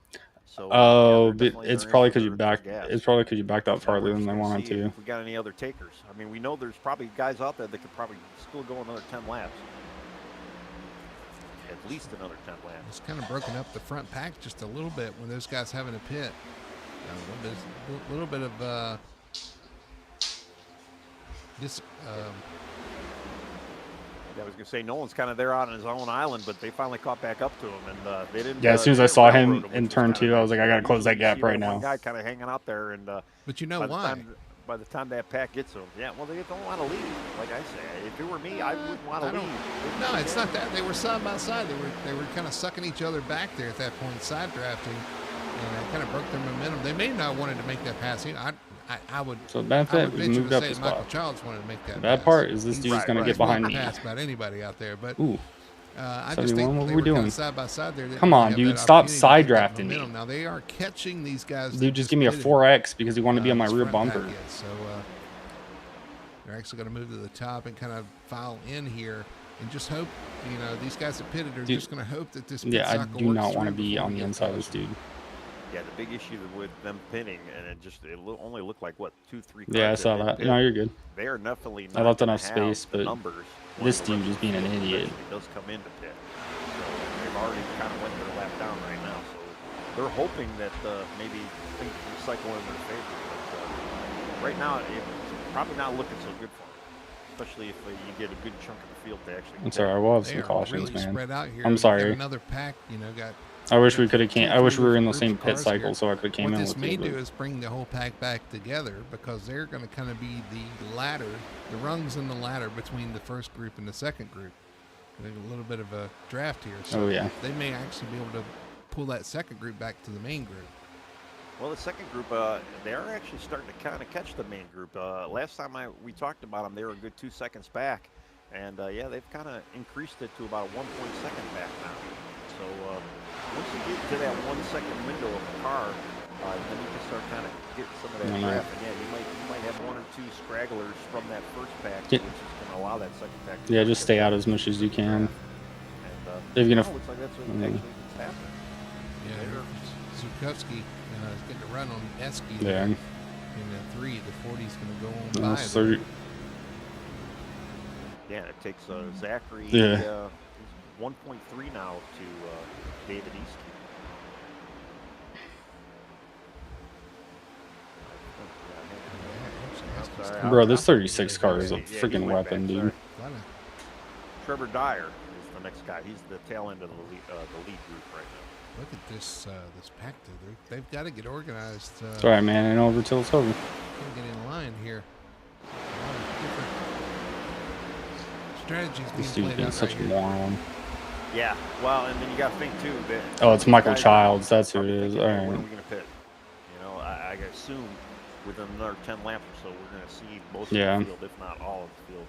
So it's probably because you backed. It's probably because you backed up farther than they wanted to. If we got any other takers? I mean, we know there's probably guys out there that could probably still go another 10 laps. At least another 10 laps. It's kind of broken up the front pack just a little bit when those guys having a pit. A little bit of this. I was going to say Nolan's kind of there on his own island, but they finally caught back up to him, and they didn't. Yeah, as soon as I saw him in turn 2, I was like, I got to close that gap right now. One guy kind of hanging out there, and but you know why? By the time that pack gets to them, they don't want to leave. Like I say, if it were me, I wouldn't want to leave. No, it's not that. They were side by side. They were kind of sucking each other back there at that point, side drafting, and it kind of broke their momentum. They may not wanted to make that pass. I would. So bad fit. We moved up the spot. Michael Childs wanted to make that. Bad part is this dude's going to get behind me. Pass about anybody out there, but. Ooh. I just think what they were were doing? kind of side by side there. Come on, dude. Stop side drafting me. Now they are catching these guys. Dude, just give me a 4X because he wanted to be on my rear bumper. So they're actually going to move to the top and kind of file in here and just hope, these guys that pitted are just going to hope that this. Yeah, I do not want to be on the inside of this dude. Yeah, the big issue with them pinning, and it only looked like, 2-3 cars. Yeah, I saw that. No, you're good. They are definitely not. I left enough space, but numbers this dude is being an idiot. Does come into pit. So they've already kind of went their lap down right now. So they're hoping that maybe things will cycle in their favor. But right now, it's probably not looking so good for them, especially if you get a good chunk of the field to actually. I'm sorry, I will have some cautions, really man. Spread out here. I'm sorry. Another pack, got. I wish we could have came. I wish we were in the same pit cycle, so I could have came in with you. What this may do is bring the whole pack back together because they're going to kind of be the ladder, the rungs in the ladder between the first group and the second group. There's a little bit of a draft here, so they may actually be able to pull that second group back to the main group. Well, the second group, they are actually starting to kind of catch the main group. Last time we talked about them, they were a good 2 seconds back, and they've kind of increased it to about a 1 second back now. So. Once you get to that 1 second window of the car, then you can start kind of getting some of that draft. And you might have 1 or 2 stragglers from that first pack, which is going to allow that second pack. Yeah, just stay out as much as you can. And if you're gonna. looks like that's what actually is happening. Yeah, Zukowski is getting a run on Esky. Yeah. In the 3, the 40 is going to go on by. Yeah, it takes Zachary. 1.3 now to David East. Bro, this 36 car is a freaking weapon, dude. Trevor Dyer is the next guy. He's the tail end of the lead group right now. Look at this pack. They've got to get organized. It's all right, man. And over till it's over. Get in line here. A lot of different strategies this being dude's played out such a moron. Yeah, well, and then you got to think too that. Oh, it's Michael Childs. That's who it is. All right. When are we going to pit? I assume within another 10 laps or so, we're going to see most of the field, if not all of the field,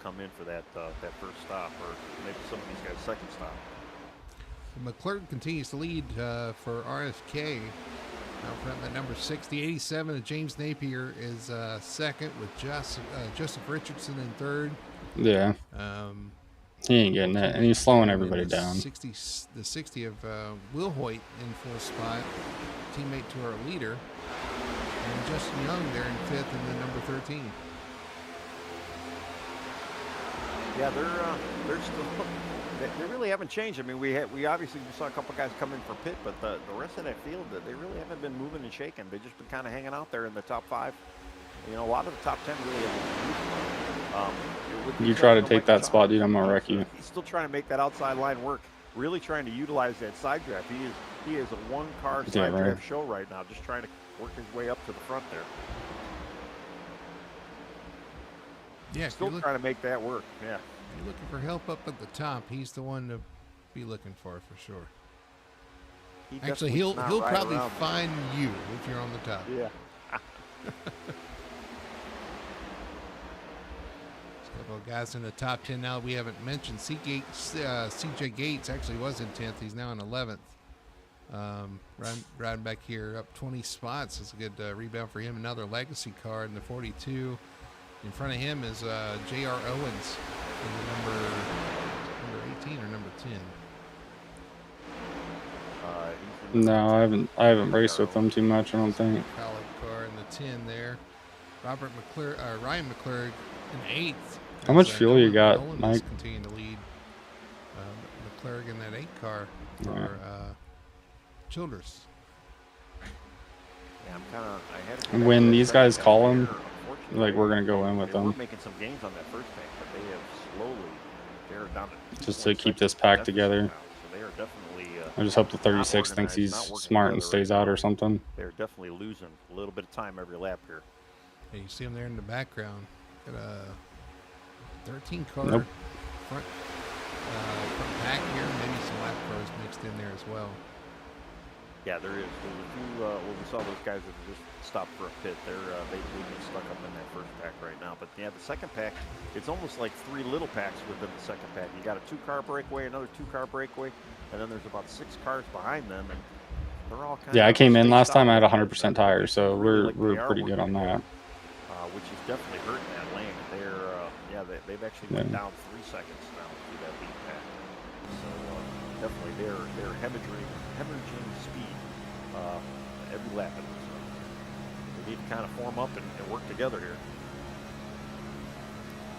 come in for that first stop, or maybe some of these guys' second stop. McClurg continues to lead for RFK. Out front at number 60. 87 of James Napier is second with Joseph Richardson in third. Yeah. He ain't getting it, and he's slowing everybody down. The 60 of Will Hoyt in fourth spot, teammate to our leader. And Justin Young there in fifth, and then number 13. Yeah, they're still. They really haven't changed. I mean, we obviously saw a couple guys come in for pit, but the rest of that field, they really haven't been moving and shaking. They've just been kind of hanging out there in the top 5. You know, a lot of the top 10 really haven't. You try to take that spot, dude, I'm gonna wreck you. He's still trying to make that outside line work. Really trying to utilize that side draft. He is a one-car side draft show right now, just trying to work his way up to the front there. Yeah, still trying to make that work. Yeah. If you're looking for help up at the top, he's the one to be looking for sure. Actually, he'll probably find you if you're on the top. Yeah. A couple of guys in the top 10 now we haven't mentioned. CJ Gates actually was in 10th. He's now in 11th. Riding back here up 20 spots. It's a good rebound for him. Another legacy car in the 42. In front of him is J.R. Owens in the number 18 or number 10. No, I haven't raced with them too much, I don't think. College car in the 10 there. Ryan McClurg in 8th. How much fuel you got, Mike? Continuing to lead McClurg in that 8 car for Childress. Yeah, I'm kind of. When these guys call him, like, we're gonna go in with them. We're making some gains on that first pack, but they have slowly narrowed down just to keep this pack together. So they are definitely. I just hope the 36 thinks he's smart and stays out or something. They're definitely losing a little bit of time every lap here. Yeah, you see him there in the background. Got a 13 car front pack here. Maybe some lap cars mixed in there as well. Yeah, there is. There's a few. We saw those guys that just stopped for a pit. They get stuck up in that first pack right now. But yeah, the second pack, it's almost like 3 little packs within the second pack. You got a 2-car breakaway, another 2-car breakaway, and then there's about 6 cars behind them, and they're all kind of. Yeah, I came in last time. I had 100% tires, so we're pretty good on that. Which is definitely hurting that lane. They've actually went down 3 seconds now through that lead pack. So definitely they're hemorrhaging speed every lap. So we need to kind of form up and work together here.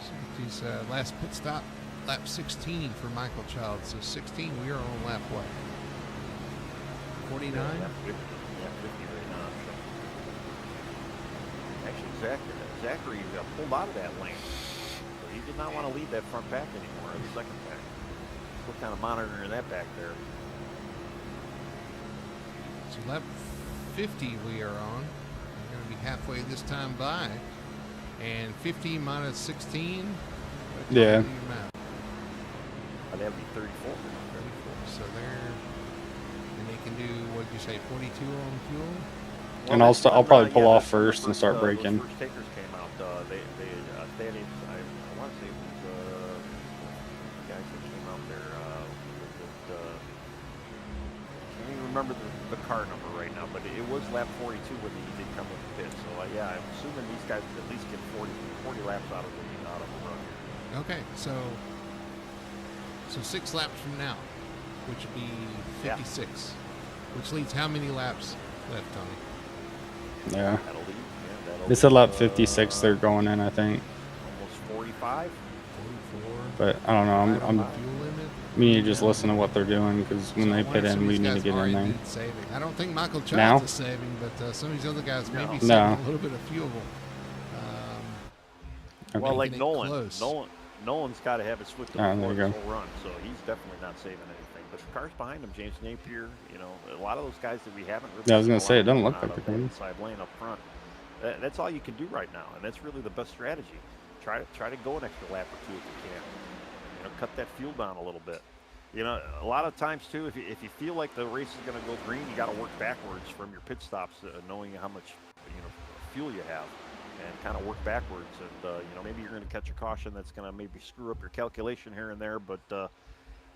So these last pit stop, lap 16 for Michael Child. So 16, we are on lap what? 49? Yeah, 50 right now. So. Actually, Zachary pulled out of that lane. So he did not want to lead that front pack anymore, or the second pack. We're kind of monitoring that back there. So lap 50 we are on. We're going to be halfway this time by. And 50 minus 16. Yeah. That would be 34. 34. So and they can do, what did you say, 42 on fuel? Well, and I'll probably pull off first and start braking. Those first takers came out. They had I want to say it was the guys that came out there. I can't even remember the car number right now, but it was lap 42 when he did come in the pit. So yeah, I'm assuming these guys at least get 40 laps out of the run here. Okay, so 6 laps from now, which would be 56, which leaves how many laps left, Tony? Yeah. They said lap 56 they're going in, I think. Almost 45. 44. But I don't know. We need to just listen to what they're doing, because when they pit in, we need to get in there. Saving. I don't think Michael Childs is saving, but some of these other guys may be saving a little bit of fuel. Well, like Nolan's got to have his foot to the floor this whole run, so he's definitely not saving anything. But the cars behind him, James Napier, a lot of those guys that we haven't really. Yeah, I was gonna say it doesn't look like they're coming. Inside lane up front. That's all you can do right now, and that's really the best strategy. Try to go an extra lap or 2 if you can. Cut that fuel down a little bit. A lot of times too, if you feel like the race is going to go green, you got to work backwards from your pit stops, knowing how much fuel you have, and kind of work backwards. And maybe you're going to catch a caution that's going to maybe screw up your calculation here and there. But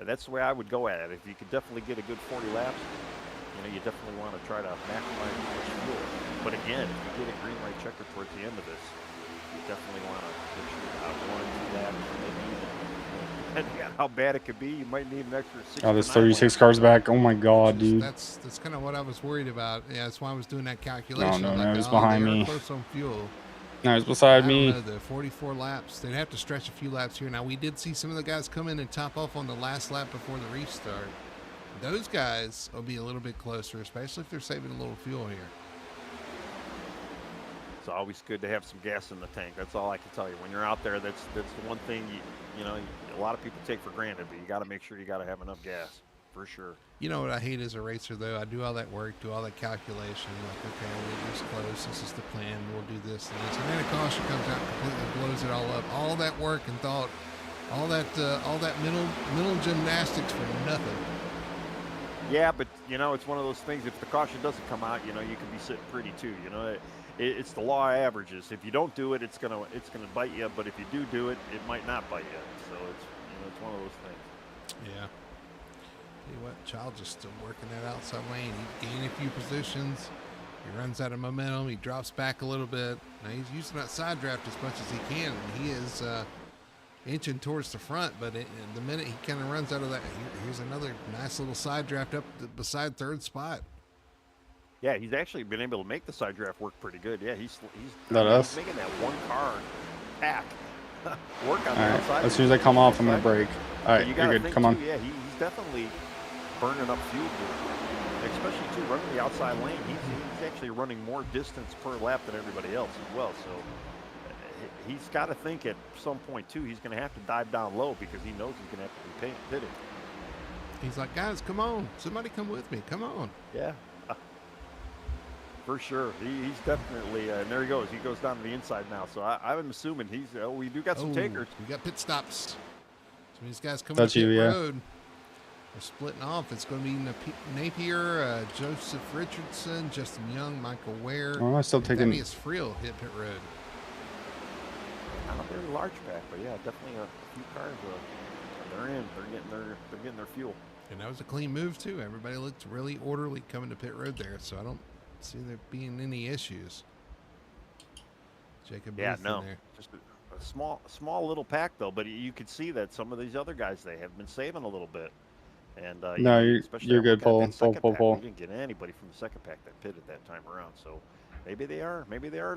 that's the way I would go at it. If you could definitely get a good 40 laps, you definitely want to try to maximize as much fuel. But again, if you get a green light checker towards the end of this, you definitely want to make sure you have 1, 2 laps, maybe even, depending on how bad it could be, you might need an extra 6 Oh, there's to 9 36 laps. cars back. Oh my god, dude. That's kind of what I was worried about. Yeah, that's why I was doing that calculation. No, Like, it was oh, behind they are me. close on fuel. No, it's beside I me. don't know, the 44 laps. They'd have to stretch a few laps here. Now, we did see some of the guys come in and top off on the last lap before the restart. Those guys will be a little bit closer, especially if they're saving a little fuel here. It's always good to have some gas in the tank. That's all I can tell you. When you're out there, that's the one thing a lot of people take for granted, but you got to make sure you got to have enough gas for sure. You know what I hate as a racer, though? I do all that work, do all that calculation. Like, okay, we're this close. This is the plan. We'll do this and this. And then a caution comes out, completely blows it all up. All that work and thought, all that mental gymnastics for nothing. Yeah, but it's one of those things. If the caution doesn't come out, you can be sitting pretty too. It's the law of averages. If you don't do it, it's gonna bite you. But if you do it, it might not bite you. So it's one of those things. Yeah. Tell you what, Childs is still working that outside lane. He's gaining a few positions. He runs out of momentum. He drops back a little bit. Now he's using that side draft as much as he can. And he is inching towards the front, but the minute he kind of runs out of that, here's another nice little side draft up beside third spot. Yeah, he's actually been able to make the side draft work pretty good. Yeah, he's making that one car pack work on the outside. As soon as I come off, I'm going to brake. All right, you're good. Come on. Yeah, he's definitely burning up fuel here. Especially, too, running the outside lane. He's actually running more distance per lap than everybody else as well. So he's got to think at some point, too, he's going to have to dive down low because he knows he's going to have to be pitted. He's like, guys, come on. Somebody come with me. Come on. Yeah. For sure. He's definitely, and there he goes. He goes down to the inside now. So I'm assuming we do got some takers. We got pit stops. So these guys coming to pit road. We're splitting off. It's going to be Napier, Joseph Richardson, Justin Young, Michael Ware. Oh, I'm still taking. Thaddeus Friel hit pit road. Not a very large pack, but yeah, definitely a few cars. They're in. They're getting their fuel. And that was a clean move too. Everybody looked really orderly coming to pit road there, so I don't see there being any issues. Jacob Booth in there. Just a small little pack though, but you could see that some of these other guys, they have been saving a little bit. And no, you're good, Paul. We didn't get anybody from the second pack that pitted that time around, so maybe they are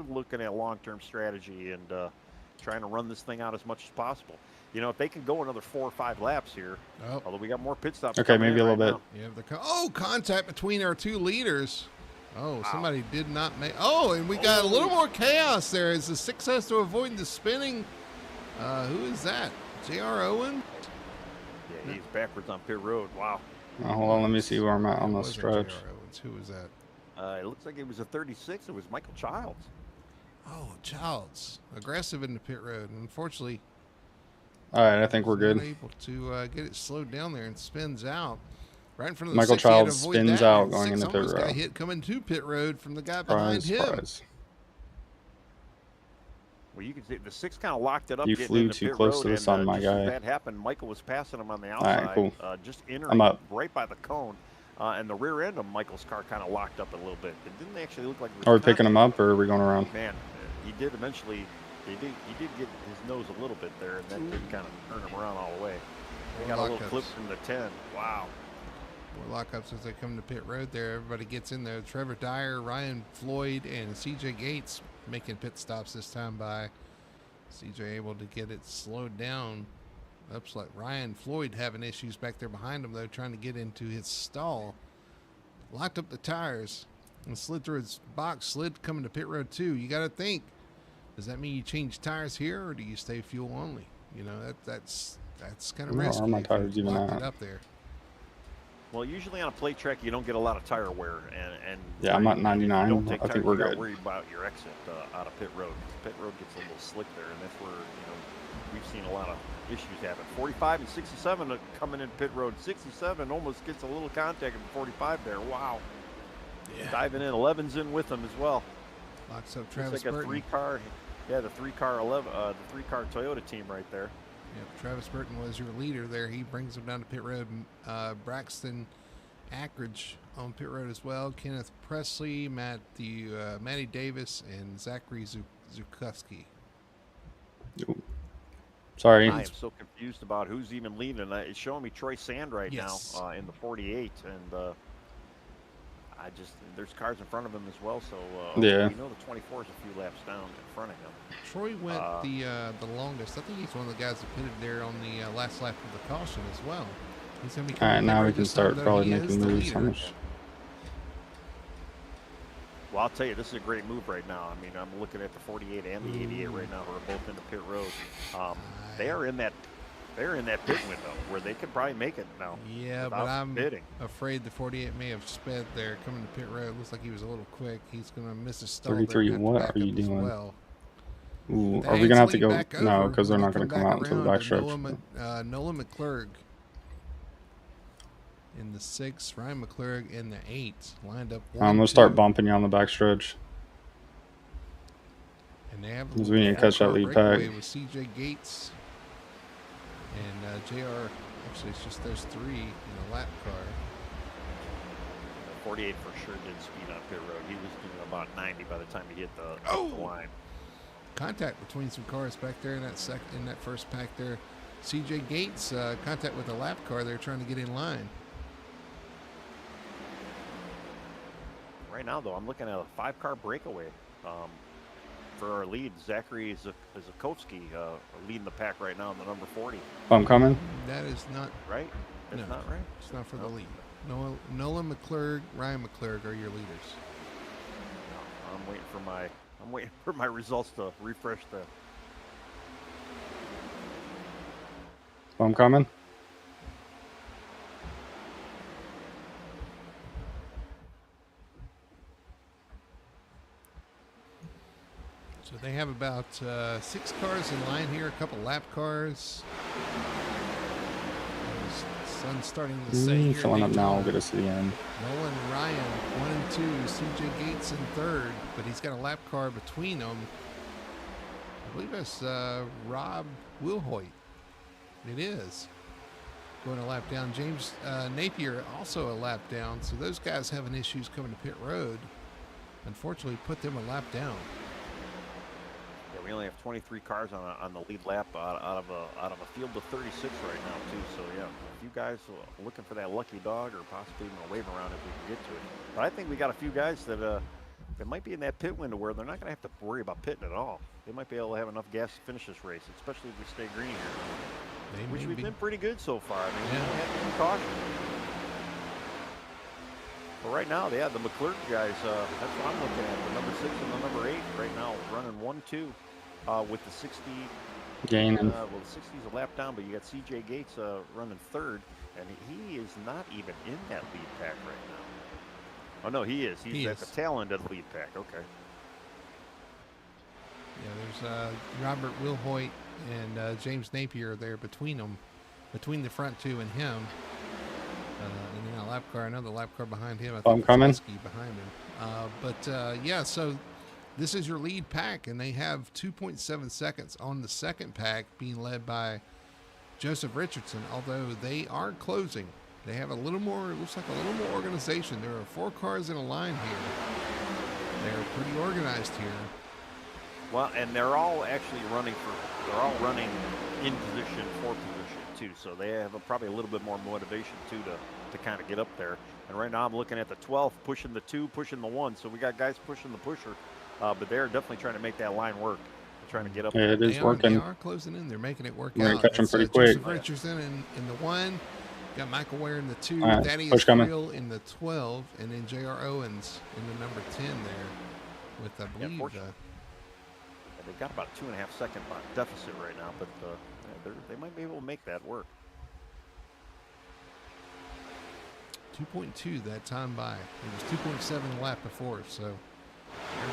looking at long-term strategy and trying to run this thing out as much as possible. If they can go another 4 or 5 laps here, although we got more pit stops. Okay, maybe a little bit. Yeah, contact between our two leaders. Oh, wow. Somebody did not make. Oh, and we got a little more chaos there as the 6 has to avoid the spinning. Who is that? J.R. Owen? Yeah, he's backwards on pit road. Wow. Hold on, let me see where I'm at on the stretch. J.R. Owens. Who was that? It looks like it was a 36. It was Michael Childs. Oh, Childs. Aggressive in the pit road. Unfortunately. All right, I think we're good. Able to get it slowed down there and spins out. Right in front of the Michael 6, Childs spins out going into pit road. Got hit coming to pit road from the guy behind him. Well, you can see the 6 kind of locked it up. You flew too close to the sun, my guy. That happened. Michael was passing him on the outside, all right, cool. Just entering right by the cone, and the rear end of Michael's car kind of locked up a little bit. It didn't actually look like. Are we picking him up, or are we going around? Man, he did eventually. He did get his nose a little bit there, and that did kind of turn him around all the way. They got a little clip from the 10. Wow. More lockups as they come to pit road there. Everybody gets in there. Trevor Dyer, Ryan Floyd, and CJ Gates making pit stops this time by CJ able to get it slowed down. Looks like Ryan Floyd having issues back there behind him, though, trying to get into his stall. Locked up the tires and slid through his box. Slid coming to pit road, too. You got to think, does that mean you change tires here, or do you stay fuel only? That's kind of risky. Are my tires even out? Up there. Well, usually on a plate track, you don't get a lot of tire wear, and yeah, I'm at 99. I think we're good. Don't worry about your exit out of pit road. Pit road gets a little slick there, and that's where we've seen a lot of issues happen. 45 and 67 coming in pit road. 67 almost gets a little contact in 45 there. Wow. Yeah. Diving in. 11's in with them as well. Locks up Travis Looks like a 3-car. Yeah, the 3-car Toyota team right there. Yep, Travis Burton was your leader there. He brings him down to pit road. Braxton Ackridge on pit road as well. Kenneth Presley, Matty Davis, and Zachary Zukowski. Sorry. I am so confused about who's even leaving. It's showing me Troy Sand right now in the 48, and there's cars in front of him as well. So yeah, we know the 24 is a few laps down in front of him. Troy went the longest. I think he's one of the guys that pitted there on the last lap of the caution as well. He's going to be all right. Now we can this start time, probably he making is the moves. leader. How much? Well, I'll tell you, this is a great move right now. I mean, I'm looking at the 48 and the 88 right now, who are both in the pit road. They are in that pit window where they could probably make it now. Yeah, but I'm afraid the 48 may have sped there coming to pit road. Looks like he was a little quick. He's going to miss a stall. 33. What are you doing? Well. Ooh, are we gonna have to go? No, because they're not going to come out until the back stretch. Nolan McClurg in the 6, Ryan McClurg in the 8, lined up. I'm gonna start bumping you on the back stretch. And they have we need to catch that lead pack with CJ Gates and JR. Actually, it's just those 3 in a lap car. 48 for sure did speed on pit road. He was doing about 90 by the time he hit the line. Contact between some cars back there in that first pack there. CJ Gates contact with a lap car. They're trying to get in line. Right now, though, I'm looking at a 5-car breakaway for our lead. Zachary Zakowski leading the pack right now in the number 40. I'm coming. That is not right. That's not right. It's not for the lead. Nolan McClurg, Ryan McClurg are your leaders. No, I'm waiting for my results to refresh the. I'm coming. So they have about 6 cars in line here, a couple lap cars. Sun's starting to set here. Filling up now, we'll get us to the end. Nolan Ryan, 1 and 2. CJ Gates in 3rd, but he's got a lap car between them. I believe that's Rob Wilhoit. It is. Going a lap down. James Napier also a lap down. So those guys having issues coming to pit road. Unfortunately, put them a lap down. Yeah, we only have 23 cars on the lead lap out of a field of 36 right now too. So yeah, if you guys are looking for that lucky dog, or possibly even a wave around if we can get to it. But I think we got a few guys that might be in that pit window where they're not going to have to worry about pitting at all. They might be able to have enough gas to finish this race, especially if we stay green here. Which we've been pretty good so far. I mean, we only have to be cautious. But right now, the McClurg guys, that's what I'm looking at. The number 6 and the number 8 right now running 1-2 with the 60. Gaining. Well, the 60 is a lap down, but you got CJ Gates running 3rd, and he is not even in that lead pack right now. Oh, no, he is. He's at the tail end of the lead pack. Okay. Yeah, there's Robert Wilhoit and James Napier there between them, between the front 2 and him. And then a lap car, another lap car behind him. I think I'm coming. Behind him. Yeah, so this is your lead pack, and they have 2.7 seconds on the second pack, being led by Joseph Richardson, although they are closing. They have a little more, it looks like a little more organization. There are 4 cars in a line here. They're pretty organized here. Well, and they're all actually running in position for position too. So they have probably a little bit more motivation too to kind of get up there. And right now I'm looking at the 12th, pushing the 2, pushing the 1. So we got guys pushing the pusher, but they're definitely trying to make that line work. They're trying to get up there. It is working. They are closing in. They're making it work We're out. Gonna catch them pretty quick. Joseph Richardson in the 1. Got Michael Ware in the 2. Right, Thaddeus Creel in the 12. And then J.R. Owens in the number 10 there with, I believe... they've got about a 2.5 second deficit right now, but they might be able to make that work. 2.2 that time by. It was 2.7 the lap before, so they're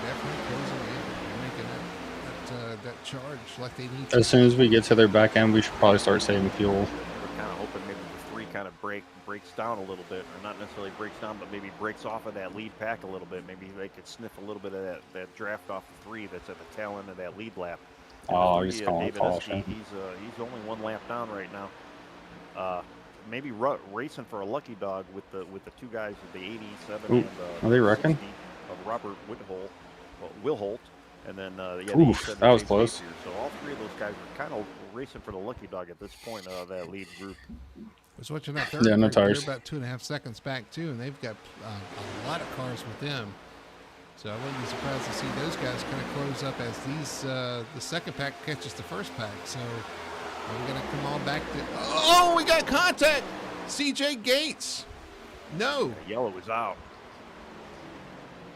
definitely closing in. They're making that charge like they need to. As soon as we get to their back end, we should probably start saving fuel. We're kind of hoping maybe the 3 kind of breaks down a little bit, or not necessarily breaks down, but maybe breaks off of that lead pack a little bit. Maybe they could sniff a little bit of that draft off the 3 that's at the tail end of that lead lap. Oh, Number he's 3, calling David caution. Esky, he's only 1 lap down right now. Maybe racing for a lucky dog with the 2 guys with the 87 Ooh, and are they the wrecking? 60 of Robert Wilholt, and then the Oof, 87 that was James close. Napier. So all 3 of those guys are kind of racing for the lucky dog at this point of that lead group. Was watching that third Yeah, no group. They're tires. about 2.5 seconds back too, and they've got a lot of cars with them. So I wouldn't be surprised to see those guys kind of close up as these the second pack catches the first pack. So we're gonna come all back to. Oh, we got contact. CJ Gates. No, The yellow is out.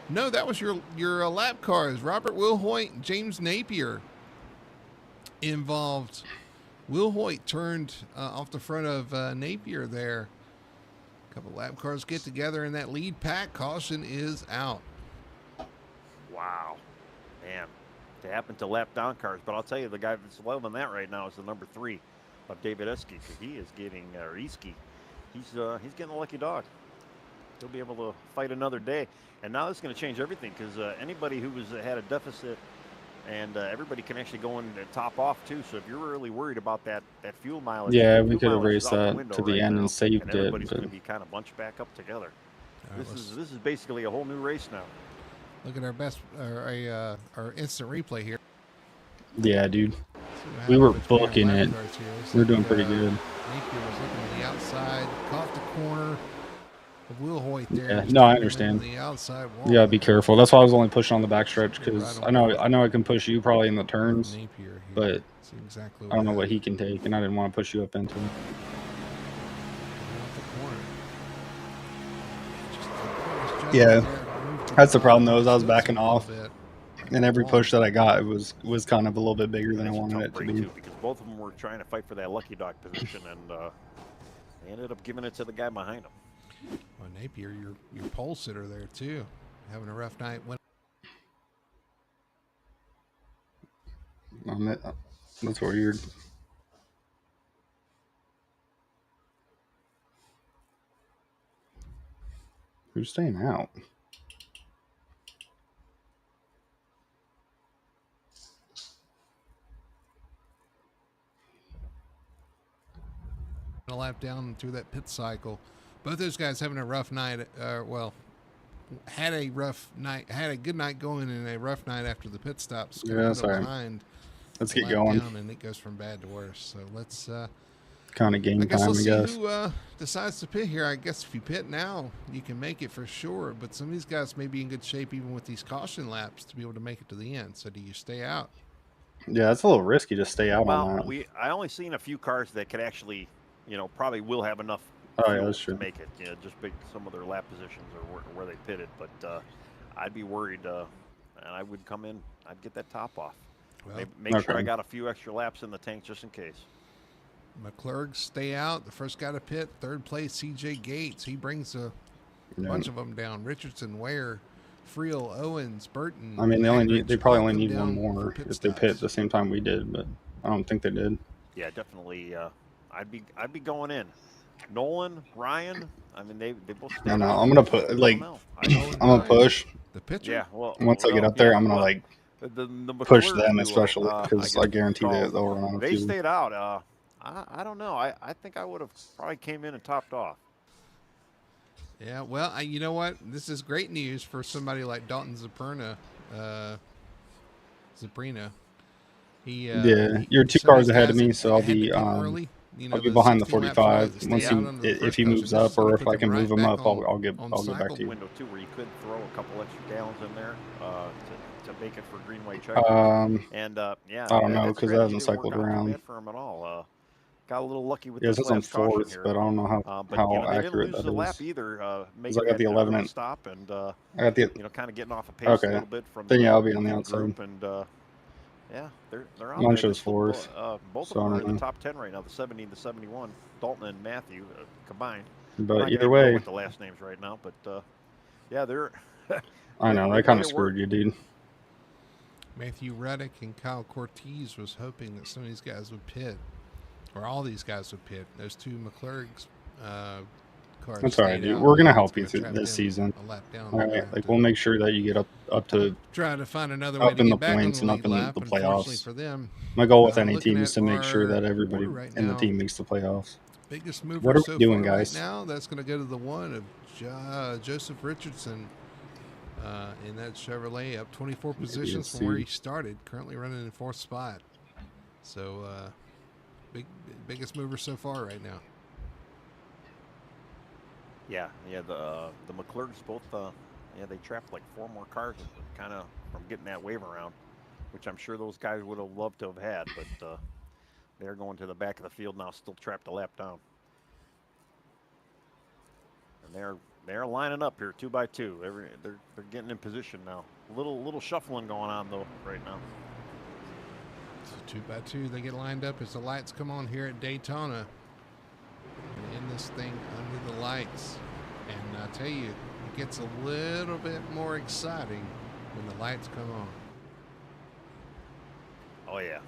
no, that was your lap cars. Robert Wilhoit and James Napier involved. Wilhoit turned off the front of Napier there. A couple lap cars get together in that lead pack. Caution is out. Wow, man, to happen to lap down cars. But I'll tell you, the guy that's loving that right now is the number 3 of David Esky, because he is getting he's getting a lucky dog. He'll be able to fight another day. And now this is going to change everything, because anybody who had a deficit, and everybody can actually go in and top off too. So if you're really worried about that fuel mileage, Yeah, we fuel could have mileage is raced out the that window to the right end now, and saved and it. everybody's But going to be kind of bunched back up together. All right, This is basically a whole new race now. look at our instant replay here. yeah, dude, See what we were happened between our booking lap it. cars here. Looks We're like, doing pretty good. Napier was looking to the outside, caught the corner of Wilhoit there. Yeah, Just no, I took him into understand. the outside wall You gotta be there. careful. That's why I was only pushing on the backstretch, Get right because on board I know I can push you probably in the turns, Napier here. but See exactly I don't know what happened. he can take, and I didn't want to push you up into him. Off the corner. Just a nice Yeah, judgment there. Moved to that's the the problem, bottom, though, is I was slows him backing a little off. bit. And every push that I got was kind of a little bit bigger than I That's a wanted tough it to break be. too, because both of them were trying to fight for that lucky dog position, and they ended up giving it to the guy behind them. Well, Napier, your pole sitter there too, having a rough night. That's weird. Who's staying out? A lap down through that pit cycle. Both those guys having a rough night. Had a rough night, had a good night going, and a rough night after the pit stops. Yeah, sorry. Behind. Let's get lap going. down, and it goes from bad to worse. So let's. Kind of game I guess time, let's I see guess. who decides to pit here. I guess if you pit now, you can make it for sure. But some of these guys may be in good shape even with these caution laps to be able to make it to the end. So do you stay out? Yeah, it's a little risky to stay out on Well, that. I only seen a few cars that could actually, probably will have enough Oh, yeah, fuel that's to true. make it. Just pick some of their lap positions or where they pitted. But I'd be worried, and I would come in. I'd get that top off. Well, Make sure I Okay. got a few extra laps in the tank just in case. McClurg stay out. The first guy to pit, third place, CJ Gates. He brings a Yeah. bunch of them down. Richardson, Ware, Friel, Owens, Burton. I mean, they Magridge, probably all only come need one down more for pit if they pit at stops. the same time we did, but I don't think they did. Yeah, definitely. I'd be going in. Nolan, Ryan. I mean, they both. No, I'm gonna put I like don't know. I'm gonna push. The pitcher. Yeah. Well, Once I get well, up there, yeah, I'm gonna well, like the push McClure them, duo, especially because I guess guarantee called. they'll run out of They fuel. stayed out. I don't know. I think I would have probably came in and topped off. Yeah, well, you know what? This is great news for somebody like Dalton Zaprina. Yeah, you're two some of cars these ahead of guys me, that so I'll had to be pit early. I'll be behind the 16 laps 45. early, they Once stay out under the if first he caution. moves This is up gonna or if put I can them move right him back up, on- I'll get on back cycle to you. Window too, where you could throw a couple extra gallons in there to make it for green-white check. And yeah, I don't know, that 'cause that strategy hasn't didn't work cycled out too around. bad for him at all. Got a little lucky with Yeah, it this says I'm last caution fourth, here. but I don't know But how they didn't accurate lose that the lap is. either, 'Cause making I got the that 11 early and stop and I got the kind of getting off a pace Okay. a little bit from Then the yeah, I'll be on the lead outside. group, and yeah, they're out Mine there. shows Just look, fourth, both so of them I are don't in know. the top 10 right now, the 70 and the 71. Dalton and Matthew combined. I'm But not gonna either even go way, with the last names right now, but yeah, they're. I know they that kind made of it work. screwed you, dude. Matthew Reddick and Kyle Cortez was hoping that some of these guys would pit, or all these guys would pit. Those two McClurgs, car That's all right, stayed dude. out. We're gonna It's help you gonna through trap this them season. a lap down. All They're gonna right, have like to we'll make sure that you get up to try to find another way up to in the get back on points the and lead up in lap. the Unfortunately playoffs. for them, My goal with any looking team is at to make sure our that everybody order right in the now, team makes the playoffs. biggest What mover are we so doing, far right guys? now, that's going to go to the one of Joseph Richardson in that Chevrolet, up 24 positions from where he started, currently running in 4th spot. So biggest mover so far right now. Yeah, the McClurgs both, they trapped like 4 more cars kind of from getting that wave around, which I'm sure those guys would have loved to have had, but they're going to the back of the field now, still trapped a lap down. And they're lining up here 2 by 2. They're getting in position now. Little shuffling going on though right now. So 2 by 2, they get lined up as the lights come on here at Daytona. And in this thing under the lights. And I tell you, it gets a little bit more exciting when the lights come on. Oh yeah.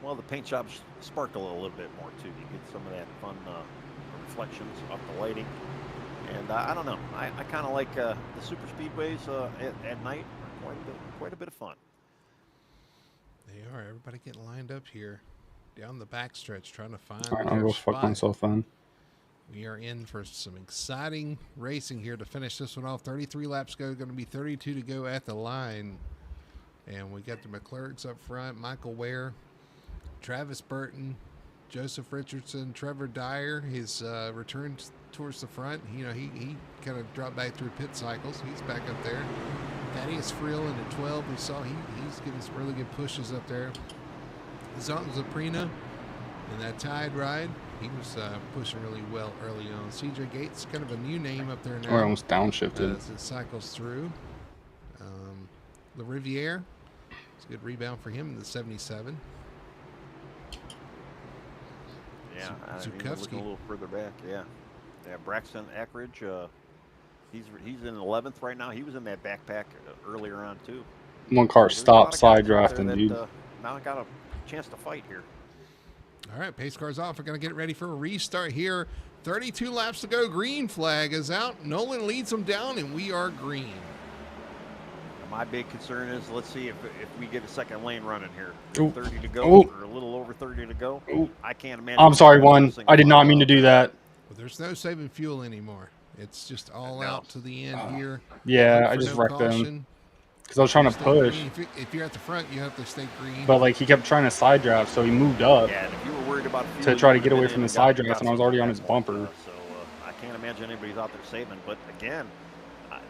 Well, the paint jobs sparkle a little bit more too. You get some of that fun reflections off the lighting. And I don't know. I kind of like the super speedways at night are quite a bit of fun. They are. Everybody getting lined up here down the backstretch, trying to find All right, I'll their go spot. fuck myself then. We are in for some exciting racing here to finish this one off. 33 laps go. Going to be 32 to go at the line. And we got the McClurgs up front. Michael Ware, Travis Burton, Joseph Richardson, Trevor Dyer. His return towards the front. You know, he kind of dropped back through pit cycles. He's back up there. Thaddeus Freeland at 12. We saw he's getting some really good pushes up there. Zoltan Zaprina in that Tide ride. He was pushing really well early on. CJ Gates, kind of a new name up there now. Or almost downshifted. As it cycles through. Le Riviere. It's a good rebound for him in the 77. Yeah, Zukowski looking a little further back. Yeah, Braxton Ackridge. He's in 11th right now. He was in that backpack earlier on too. One car stopped side drafting, dude. Now got a chance to fight here. All right, pace car's off. We're going to get ready for a restart here. 32 laps to go. Green flag is out. Nolan leads them down, and we are green. My big concern is, let's see if we get a second lane running here. Ooh. 30 to go, or a little over 30 to go. Ooh. I can't imagine. I'm sorry, one. I did not mean to do that. Well, there's no saving fuel anymore. It's just all out to the end here. Yeah, I just wrecked them. Because I was trying to push. If you're at the front, you have to stay green. But like he kept trying to side draft, so he moved up. Yeah, and if you were worried about to try to get away from the side draft, and I was already on his bumper. So I can't imagine anybody's out there saving. But again,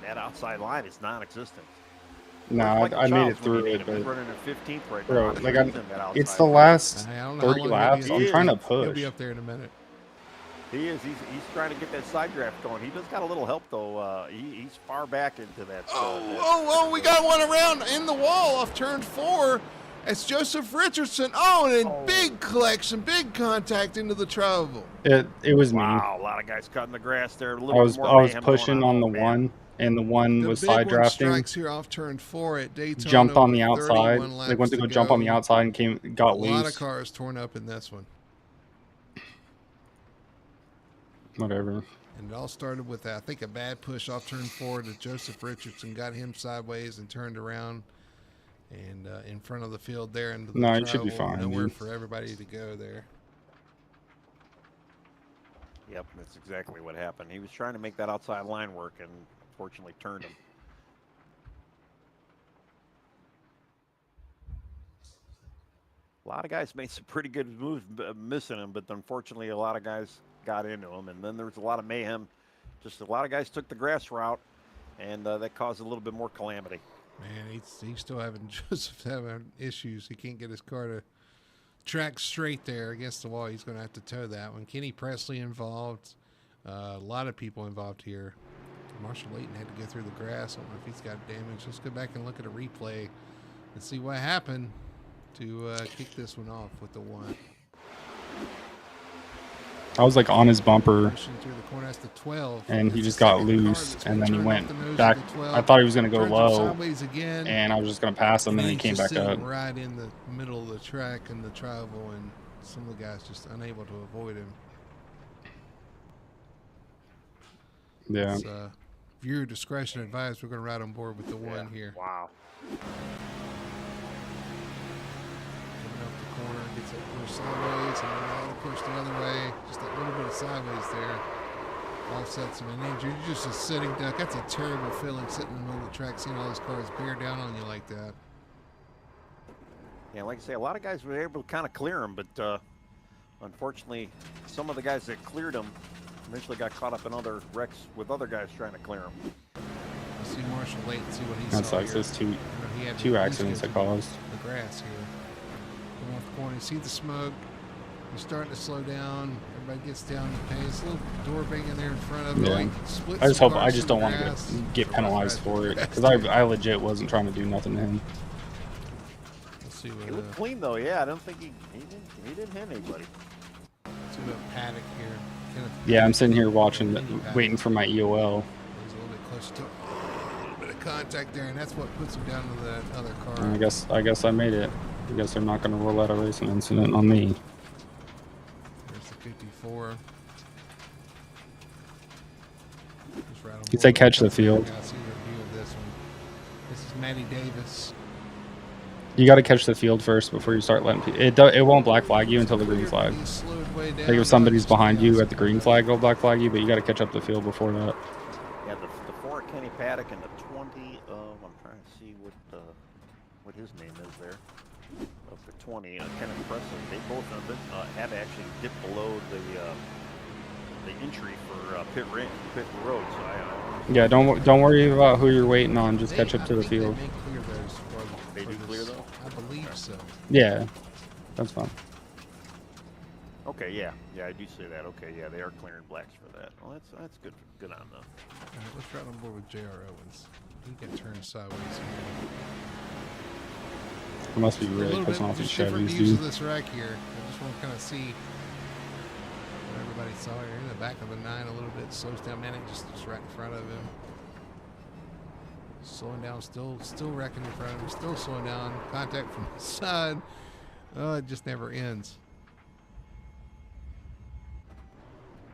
that outside line is non-existent. No, I made it through it, but running in 15th right bro, now. like it's the last 30 laps. I'm trying to push. He'll be up there in a minute. He is. He's trying to get that side draft going. He does got a little help though. He's far back into that. We got one around in the wall off turn 4. It's Joseph Richardson. And big collection, big contact into the travel. It was me. Wow, a lot of guys cutting the grass there. I was pushing on the one, and the one was side drafting. Strikes here off turn 4 at Daytona. Jumped on the outside. They went to go jump on the outside and got loose. A lot of cars torn up in this one. Whatever. And it all started with, I think, a bad push off turn 4 to Joseph Richardson. Got him sideways and turned around and in front of the field there. Into the you should be fine. Nowhere for everybody to go there. Yep, that's exactly what happened. He was trying to make that outside line work and unfortunately turned him. A lot of guys made some pretty good moves missing him, but unfortunately a lot of guys got into him, and then there was a lot of mayhem. Just a lot of guys took the grass route, and that caused a little bit more calamity. Man, he's still having issues. He can't get his car to track straight there against the wall. He's going to have to tow that one. Kenny Presley involved. A lot of people involved here. Marshall Layton had to go through the grass. I don't know if he's got damage. Let's go back and look at a replay and see what happened to kick this one off with the one. I was like on his bumper, through the corner, that's the 12, and he just got loose, and then he went back. I thought he was going to go low, and I was just going to pass him, and then he came back up. Right in the middle of the track and the travel, and some of the guys just unable to avoid him. Yeah. It's, viewer discretion advised. We're going to ride on board with the one here. Wow. Coming up the corner, gets that push sideways, and then another push the other way. Just that little bit of sideways there. Offsets him, and then you're just a sitting duck. That's a terrible feeling, sitting in the middle of the track, seeing all those cars bear down on you like that. Yeah, like I say, a lot of guys were able to kind of clear him, but unfortunately, some of the guys that cleared him eventually got caught up in other wrecks with other guys trying to clear him. Let's see Marshall late and see what he That saw sucks. here. There's two accidents that caused. The grass here. Coming off the corner, you see the smoke. You're starting to slow down. Everybody gets down the pace. Little door banging there in front of it. Yeah. Like, splits I just some hope. I cars just through don't the want grass. to get The penalized rough for rider it grass because too. I legit wasn't trying to do nothing to him. Let's see He what looked clean though. Yeah, I don't think he didn't hit anybody. let's see what Paddock here. Kenneth Yeah, I'm sitting here watching, Paddock. waiting for my EOL. He's a little bit closer to a little bit of contact there, and that's what puts him down to that other car. And I guess I made it. I guess they're not going to roll out a racing incident on me. There's the 54. Just right on He board. said catch the field. I see the view of this one. This is Matty Davis. You got to catch the field first before you start letting people. It won't black flag you until the green flag. He's slowed way down. Like if somebody's behind you at the green flag, it'll black flag you, but you got to catch up the field before that. Yeah, the 4 Kenny Paddock and the 20. I'm trying to see what his name is there. Of the 20, Ken Impressive. They both had to actually dip below the entry for pit road. So Yeah, don't worry about who you're waiting on. Just catch up to the field. They may clear those for, They for do this. clear though? I believe so. Yeah, that's fine. okay, yeah, I do see that. Okay, yeah, they are clearing blacks for that. Well, that's good on them. All right, let's ride on board with J.R. Owens. He can turn sideways here. It must be A really little pissing bit, off his just different Chevys, views of dude. this wreck here. I just want to kind of see what everybody saw here. In the back of the 9 a little bit. Slows down. Manic just right in front of him. Slowing down. Still wrecking in front of him. Still slowing down. Contact from the side. Oh, it just never ends.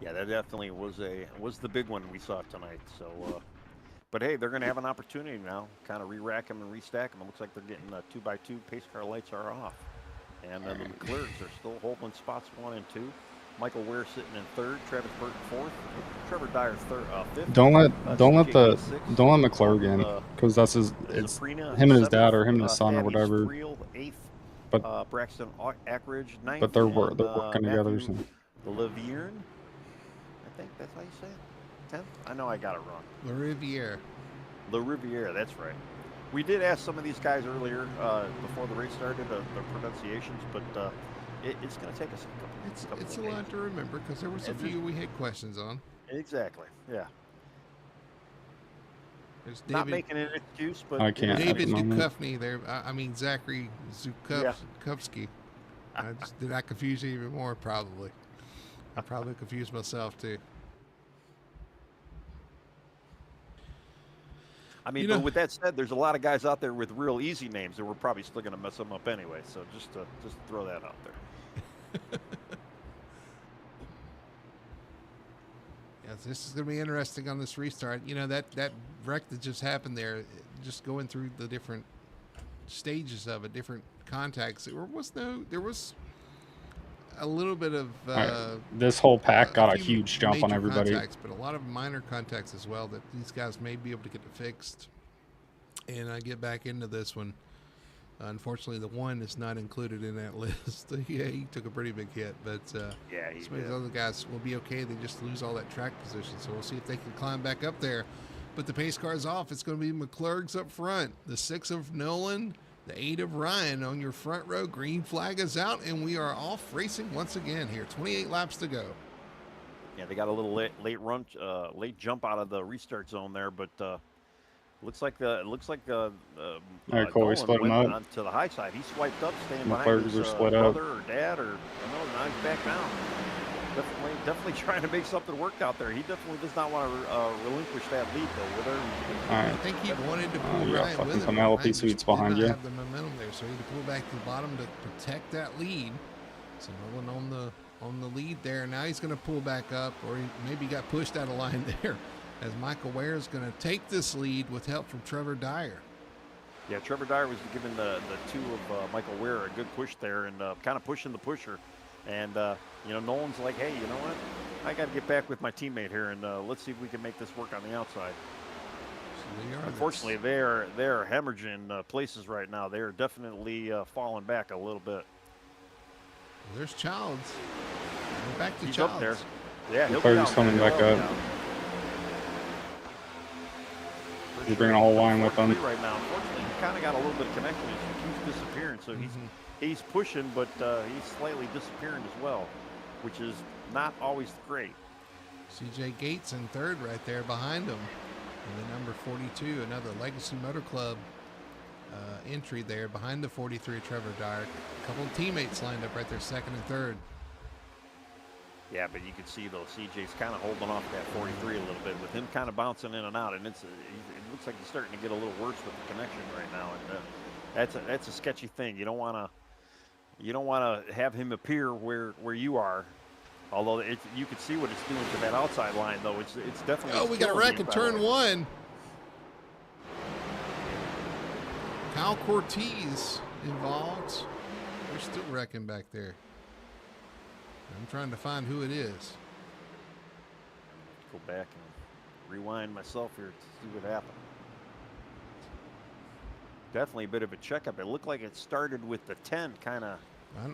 Yeah, that definitely was the big one we saw tonight. So, but hey, they're going to have an opportunity now, kind of re-rack them and restack them. It looks like they're getting 2x2. Pace car lights are off, and the McClurgs are still holding spots 1 and 2. Michael Ware sitting in 3rd, Travis Burton 4th, Trevor Dyer 5th. Don't let CJ don't let McClurg in because that's it's Sabrina him and his 7th, dad or him and his son or Abby whatever. Spreel 8th, But Braxton Ackridge 9th, but they're and, working together. So. Levierne, I think that's how you say it. 10th. I know I got it wrong. La Riviere. La Riviere, that's right. We did ask some of these guys earlier before the race started their pronunciations, but it's going to take us a couple It's of a lot days. to remember because there was a few we had questions on. Exactly, yeah. There's Not David, making an excuse, but I can't. David at the moment. Duchovny there. I mean Zachary Zukowski. Did I confuse you even more? Probably. I probably confused myself too. I mean, You know- but with that said, there's a lot of guys out there with real easy names that we're probably still going to mess them up anyway. So just to throw that out there. Yes, this is going to be interesting on this restart. You know, that wreck that just happened there, just going through the different stages of it, different contacts. There was a little bit of This whole pack got a few huge jump on major everybody. contacts, but a lot of minor contacts as well that these guys may be able to get it fixed. And I get back into this one. Unfortunately, the one is not included in that list. Yeah, he took a pretty big hit, but Yeah, he some of did. these other guys will be okay. They just lose all that track position, so we'll see if they can climb back up there. But the pace car's off. It's going to be McClurg's up front, the 6 of Nolan, the 8 of Ryan on your front row. Green flag is out, and we are off racing once again here. 28 laps to go. Yeah, they got a little late jump out of the restart zone there, but looks like All right, Cole, we Dolan split 'em went up. on to the high side. He swiped up, staying McClurgs behind his are split up. brother or dad, or now he's back down. Definitely trying to make something work out there. He definitely does not want to relinquish that lead though. With her, All I right. think he wanted to pull you got Ryan fucking with him. Penelope Ryan just Suites did behind not you. have the momentum there, so he had to pull back to the bottom to protect that lead. So Nolan on the lead there. Now he's going to pull back up, or he maybe got pushed out of line there. as Michael Ware is going to take this lead with help from Trevor Dyer. Yeah, Trevor Dyer was giving the two of Michael Ware a good push there and kind of pushing the pusher. And, Nolan's like, hey, you know what? I got to get back with my teammate here, and let's see if we can make this work on the outside. So unfortunately, they're hemorrhaging places right now. They're definitely falling back a little bit. Well, there's Childs. We're back to He's Childs. up there. Yeah, he'll be coming back up. He's bringing a whole line with him. Right now, unfortunately, he kind of got a little bit of connection. He keeps disappearing, so he's pushing, but he's slightly disappearing as well, which is not always great. CJ Gates in third right there behind him. And the number 42, another Legacy Motor Club entry there behind the 43, Trevor Dyer. A couple of teammates lined up right there, second and third. Yeah, but you can see, though, CJ's kind of holding off that 43 a little bit with him kind of bouncing in and out, and it looks like he's starting to get a little worse with the connection right now, and that's a sketchy thing. You don't want to have him appear where you are. Although you can see what it's doing to that outside line, though. It's definitely. Oh, we got a wreck in turn one. Kyle Cortez involved. They're still wrecking back there. I'm trying to find who it is. Go back and rewind myself here to see what happened. Definitely a bit of a checkup. It looked like it started with the 10 kind of.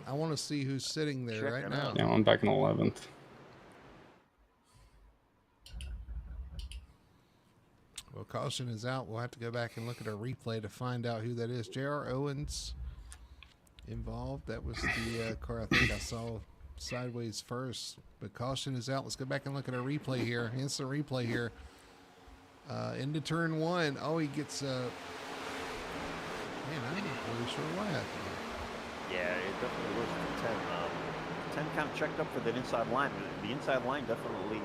I want to see who's sitting there right now. Yeah, I'm back in 11th. Well, caution is out. We'll have to go back and look at our replay to find out who that is. J.R. Owens involved. That was the car I think I saw sideways first. But caution is out. Let's go back and look at our replay here. Instant replay here. Into turn one. Oh, he gets... man, I'm not really sure what happened. Yeah, it definitely was the 10. 10 kind of checked up for that inside line. The inside line definitely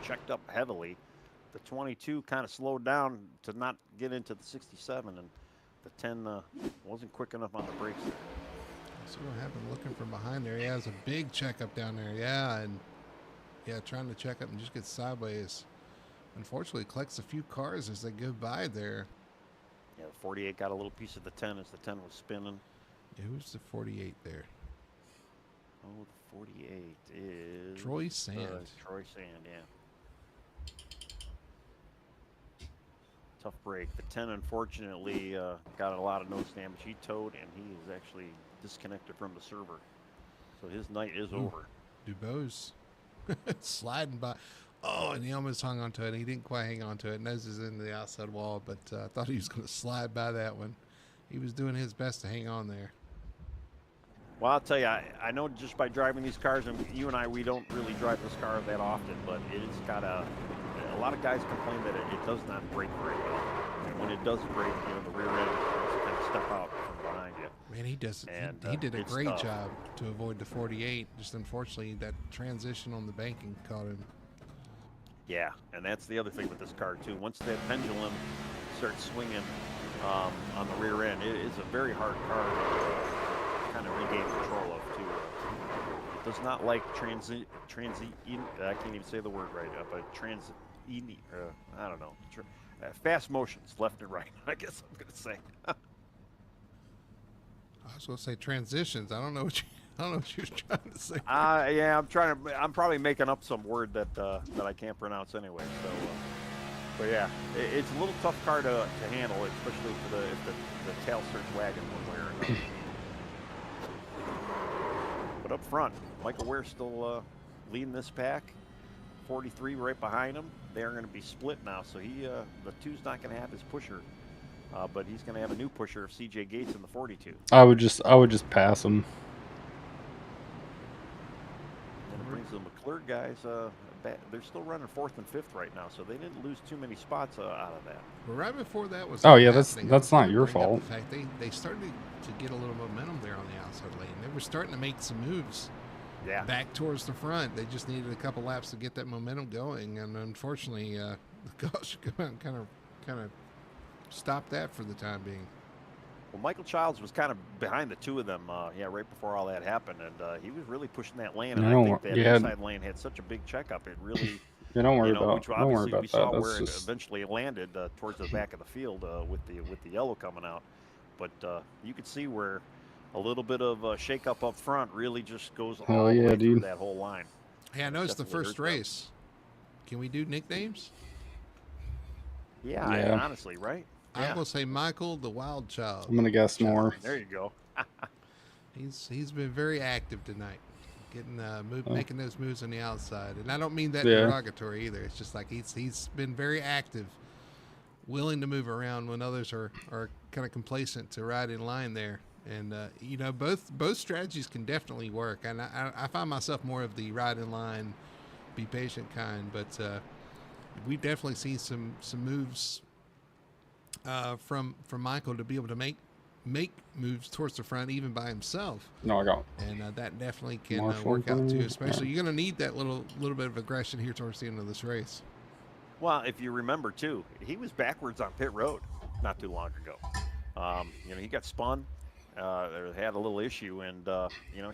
checked up heavily. The 22 kind of slowed down to not get into the 67, and the 10 wasn't quick enough on the brakes there. See what happened looking from behind there. He has a big checkup down there. Yeah, and trying to check up and just get sideways. Unfortunately, collects a few cars as they go by there. Yeah, the 48 got a little piece of the 10 as the 10 was spinning. Yeah, who's the 48 there? Oh, the 48 is... Troy Sand. Troy Sand, yeah. Tough break. The 10, unfortunately, got a lot of nose damage. He towed, and he is actually disconnected from the server. So his night is over. Dubose sliding by. Oh, and he almost hung onto it. He didn't quite hang onto it. Nose is into the outside wall, but I thought he was going to slide by that one. He was doing his best to hang on there. Well, I'll tell you, I know just by driving these cars, and you and I, we don't really drive this car that often, but it's got a lot of guys complain that it does not brake very well. And when it does brake, the rear end kind of step out from behind you. Man, he does. He did a great job to avoid the 48. Just unfortunately, that transition on the banking caught him. Yeah, and that's the other thing with this car too. Once that pendulum starts swinging on the rear end, it is a very hard car to kind of regain control of too. It does not like I can't even say the word right, but I don't know. Fast motions left and right, I guess I'm going to say. I was going to say transitions. I don't know what you're trying to say. Yeah, I'm probably making up some word that I can't pronounce anyway. So, but yeah, it's a little tough car to handle, especially if the tail starts wagging one way or another. But up front, Michael Ware still leading this pack. 43 right behind him. They're going to be split now, so the 2's not going to have his pusher, but he's going to have a new pusher of CJ Gates in the 42. I would just pass him. And it brings the McClure guys back. They're still running 4th and 5th right now, so they didn't lose too many spots out of that. Well, right before that was. Oh yeah, that's not your fault. In fact, they started to get a little momentum there on the outside lane. They were starting to make some moves. Yeah. Back towards the front. They just needed a couple laps to get that momentum going, and unfortunately, the caution kind of stopped that for the time being. Well, Michael Childs was kind of behind the two of them, right before all that happened, and he was really pushing that lane. And I think that inside lane had such a big checkup. It really Yeah, don't worry which don't worry obviously we about saw that. where That's it just eventually landed towards the back of the field with the yellow coming out. But you could see where a little bit of shake up front really just goes hell all the yeah, way through dude. that whole line. Hey, I know it's the Definitely first hurt them. race. Can we do nicknames? Yeah, Yeah. honestly, right? I'm Yeah, gonna say Michael the Wild Child. I'm gonna guess more. there you go. He's been very active tonight, getting making those moves on the outside, and I don't mean that Yeah. derogatory either. It's just like he's been very active, willing to move around when others are kind of complacent to ride in line there. And both strategies can definitely work. And I find myself more of the ride in line, be patient kind. But we've definitely seen some moves from Michael to be able to make moves towards the front even by himself. No, I got And that definitely can Marshall work out too. thing? Especially Yeah. you're going to need that little bit of aggression here towards the end of this race. Well, if you remember too, he was backwards on pit road not too long ago. He got spun. Had a little issue, and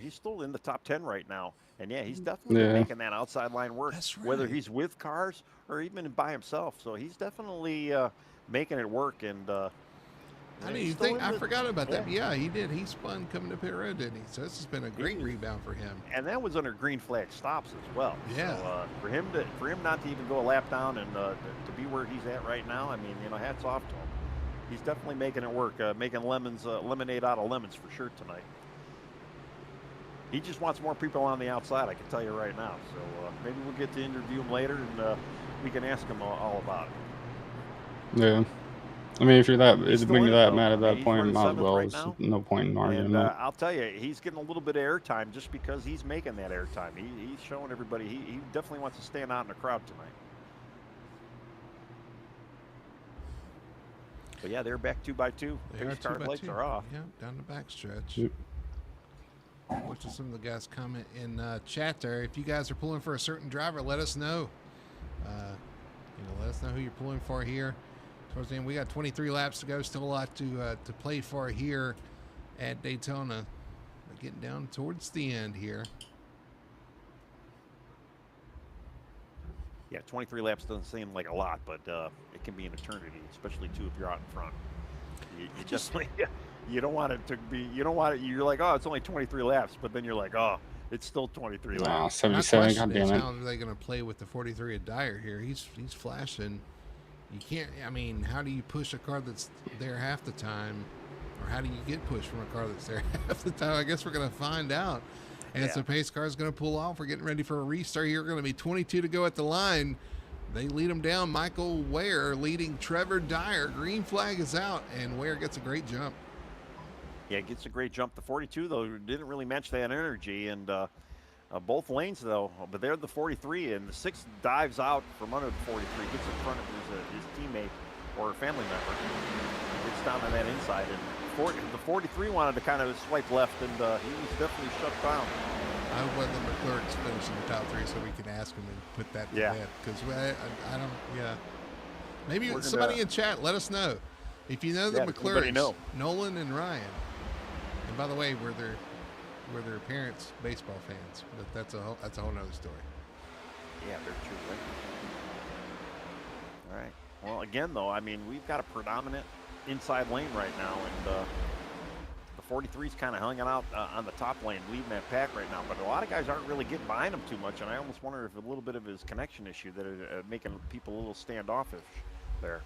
he's still in the top 10 right now. And yeah, he's definitely been Yeah. making that outside line work, That's whether right. he's with cars or even by himself. So he's definitely making it work. And I didn't he's even still think in I the- forgot about that. Yeah, he did. He spun coming to pit road, didn't he? So this has been a great rebound for him. And that was under green flag stops as well. Yeah. So, for him not to even go a lap down and to be where he's at right now, I mean, hats off to him. He's definitely making it work, making lemonade out of lemons for sure tonight. He just wants more people on the outside, I can tell you right now. So maybe we'll get to interview him later, and we can ask him all about it. Yeah. I mean, if you're that, He's still when in you're it, that though. mad I at mean, that he's point, running might as seventh well. right There's now. no point in arguing And it. I'll tell you, he's getting a little bit of airtime just because he's making that airtime. He's showing everybody he definitely wants to stand out in the crowd tonight. But yeah, they're back 2 by 2. They are Pace car 2 by lights 2. are off. Yeah, down the back stretch. Yep. Which is some of the guys comment in chat there. If you guys are pulling for a certain driver, let us know. Let us know who you're pulling for here. Towards the end, we got 23 laps to go. Still a lot to play for here at Daytona. We're getting down towards the end here. Yeah, 23 laps doesn't seem like a lot, but it can be an eternity, especially too if you're out in front. You just you don't want it to be. You don't want it. You're like, oh, it's only 23 laps, but then you're like, oh, it's still 23 Nah, laps. 77. My God question is, damn it. how are they going to play with the 43 of Dyer here? He's flashing. You can't. I mean, how do you push a car that's there half the time, or how do you get pushed from a car that's there half the time? I guess we're going to find out. And so pace car is going to pull off. We're getting ready for a restart here. Going to be 22 to go at the line. They lead him down. Michael Ware leading Trevor Dyer. Green flag is out, and Ware gets a great jump. Yeah, it gets a great jump. The 42 though didn't really match that energy, and both lanes though. But they're the 43, and the 6 dives out from under the 43, gets in front of his teammate or a family member, gets down to that inside, and the 43 wanted to kind of swipe left, and he was definitely shut down. I hope one of the McClurks finish in the top 3 so we can ask him and put that to bed. Because I don't, Maybe somebody in chat, let us know. If you know the McClurks, Nolan and Ryan. And by the way, were their parents baseball fans? But that's a whole nother story. Yeah, they're true, right? All right. Well, again, though, I mean, we've got a predominant inside lane right now, and the 43's kind of hanging out on the top lane, leading that pack right now. But a lot of guys aren't really getting behind him too much, and I almost wonder if a little bit of his connection issue that are making people a little standoffish there.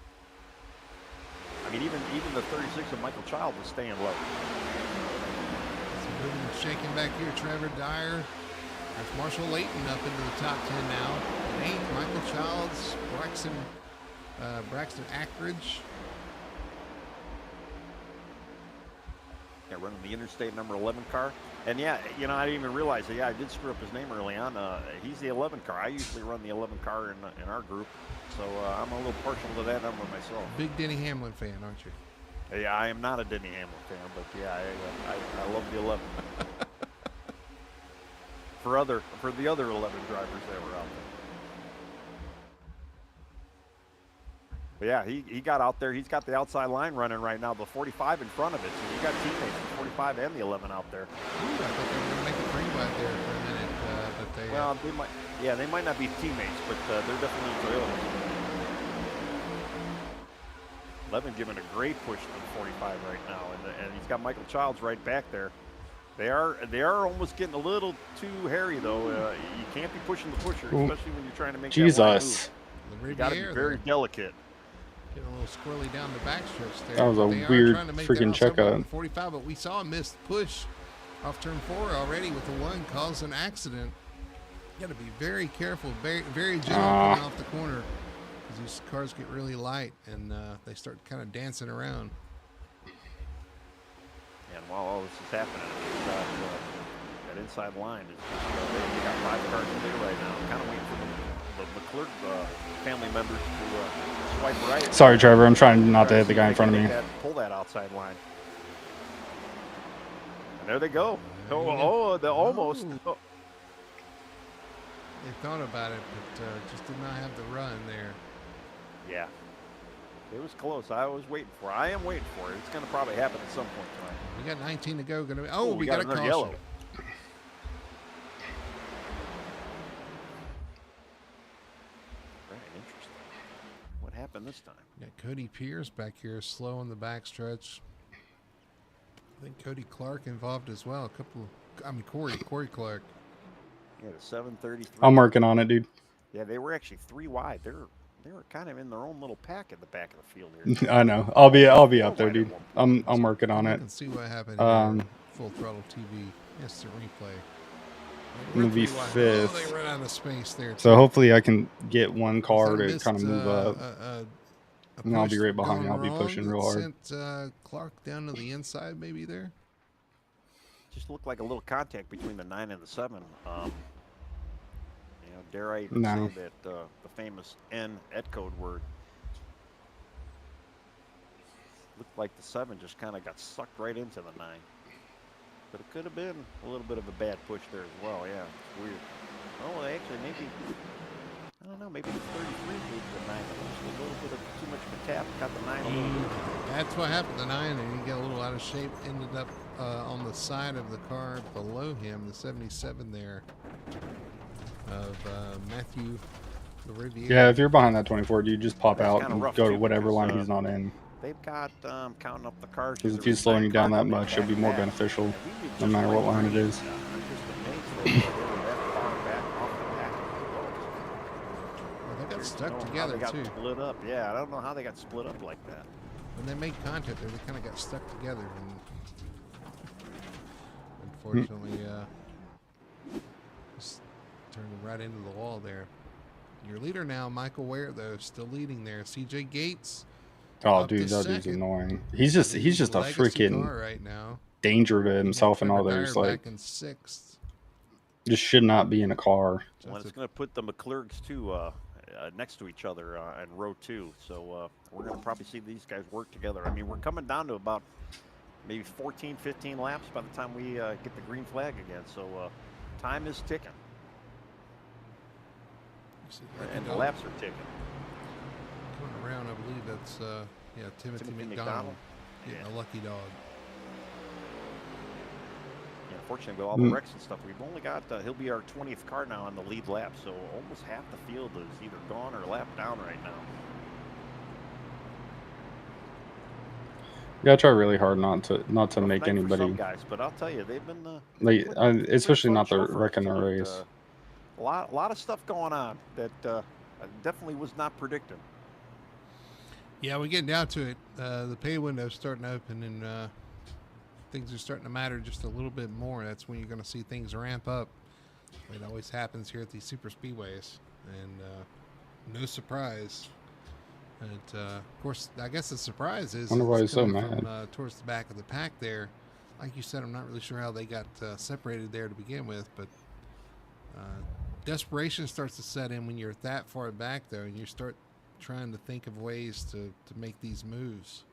I mean, even the 36 of Michael Child is staying low. So moving and shaking back here, Trevor Dyer. That's Marshall Layton up into the top 10 now. 8th, Michael Childs, Braxton Ackridge. Yeah, running the interstate number 11 car. And yeah, I didn't even realize that. Yeah, I did screw up his name early on. He's the 11 car. I usually run the 11 car in our group. So I'm a little partial to that number myself. Big Denny Hamlin fan, aren't you? Yeah, I am not a Denny Hamlin fan, but yeah, I love the 11. for the other 11 drivers that were out there. But yeah, he got out there. He's got the outside line running right now, the 45 in front of it. So you got teammates, the 45 and the 11 out there. Ooh, I thought they were going to make a green light there for a minute. But they, well, they might. Yeah, they might not be teammates, but they're definitely Toyotas. Levin giving a great push to the 45 right now, and he's got Michael Childs right back there. They are almost getting a little too hairy though. You can't be pushing the pusher, especially when you're trying to make that wide Jesus. move. You got to be very delicate. Getting a little squirrely down the backstretch there. That was a weird freaking checkup. 45, but we saw a missed push off turn 4 already with the 1 cause an accident. You got to be very careful, very gentle coming off the corner, because these cars get really light and they start kind of dancing around. And while all this is happening, that inside line is they got 5 cars in there right now. I'm kind of waiting for the McClure family members to swipe right. Sorry, Trevor. I'm trying not to hit the guy in front of me. Pull that outside line. And there they go. They almost. Oh. They thought about it, but just did not have the run there. Yeah. It was close. I was waiting for it. I am waiting for it. It's going to probably happen at some point tonight. We got 19 to go. We got a caution. Yellow. Very interesting. What happened this time? Got Cody Pierce back here slow on the backstretch. I think Cody Clark involved as well. Corey Clark. Yeah, the 733. I'm working on it, dude. Yeah, they were actually 3 wide. They were kind of in their own little pack at the back of the field here. I know. I'll be up there, dude. I'm working on it. You can see what happened here. Full throttle TV. Yes, the replay. I'm gonna be 5th. They ran out of space there. So hopefully I can get one car to kind of move up. And I'll be right behind you. I'll be pushing real hard. Sent Clark down to the inside, maybe there. Just looked like a little contact between the 9 and the 7. Dare I even say that the famous N code word. Looked like the 7 just kind of got sucked right into the 9. But it could have been a little bit of a bad push there as well. Yeah, it's weird. Oh, actually, maybe, I don't know, maybe the 33 moved the 9. Just a little bit of too much of a tap. Got the 9 a little bit. That's what happened. The 9, and he got a little out of shape. Ended up on the side of the car below him, the 77 there. Of Matthew Riviere. Yeah, if you're behind that 24, you just pop out and go to whatever line he's not in. They've got counting up the cars. Because if he's slowing you down that much, it'll be more beneficial, no matter what line it is. They got stuck together they got too. Split up. Yeah, I don't know how they got split up like that. When they made contact there, they kind of got stuck together, and unfortunately, just turned right into the wall there. Your leader now, Michael Ware, though, still leading there. CJ Gates. Oh, dude, that dude's annoying. He's just a freaking right now. Danger to himself and others. Like, back in 6th. Just should not be in a car. Well, it's going to put the McClurgs too next to each other in row 2. So we're going to probably see these guys work together. I mean, we're coming down to about maybe 14, 15 laps by the time we get the green flag again. So time is ticking. And the laps are ticking. Coming around, I believe that's Timothy McDonald getting a lucky dog. Yeah, unfortunately, with all the wrecks and stuff, we've only got he'll be our 20th car now on the lead lap, so almost half the field is either gone or lapped down right now. You gotta try really hard not to make anybody. Some guys, but I'll tell you, they've been especially not the wrecking the race. A lot of stuff going on that definitely was not predicted. Yeah, we're getting down to it. The pay window's starting to open, and things are starting to matter just a little bit more. That's when you're going to see things ramp up. It always happens here at these super speedways, and no surprise. And of course, I guess the surprise is. I wonder why he's so mad. From, towards the back of the pack there, like you said, I'm not really sure how they got separated there to begin with, but. Desperation starts to set in when you're that far back, though, and you start trying to think of ways to make these moves.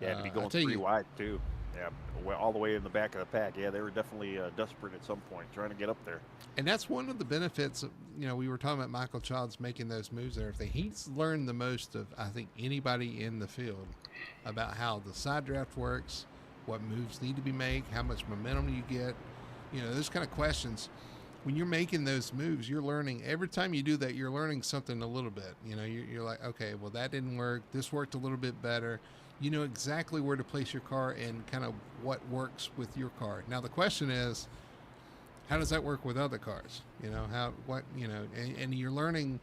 Yeah, to be going 3 wide, too. Yeah, all the way in the back of the pack. Yeah, they were definitely desperate at some point, trying to get up there. And that's one of the benefits of, we were talking about Michael Childs making those moves there. He's learned the most of, I think, anybody in the field about how the side draft works, what moves need to be made, how much momentum you get, those kind of questions. when you're making those moves, you're learning. Every time you do that, you're learning something a little bit. You know, you're like, okay, well, that didn't work. This worked a little bit better. You know exactly where to place your car and kind of what works with your car. Now, the question is, how does that work with other cars? You know, and you're learning.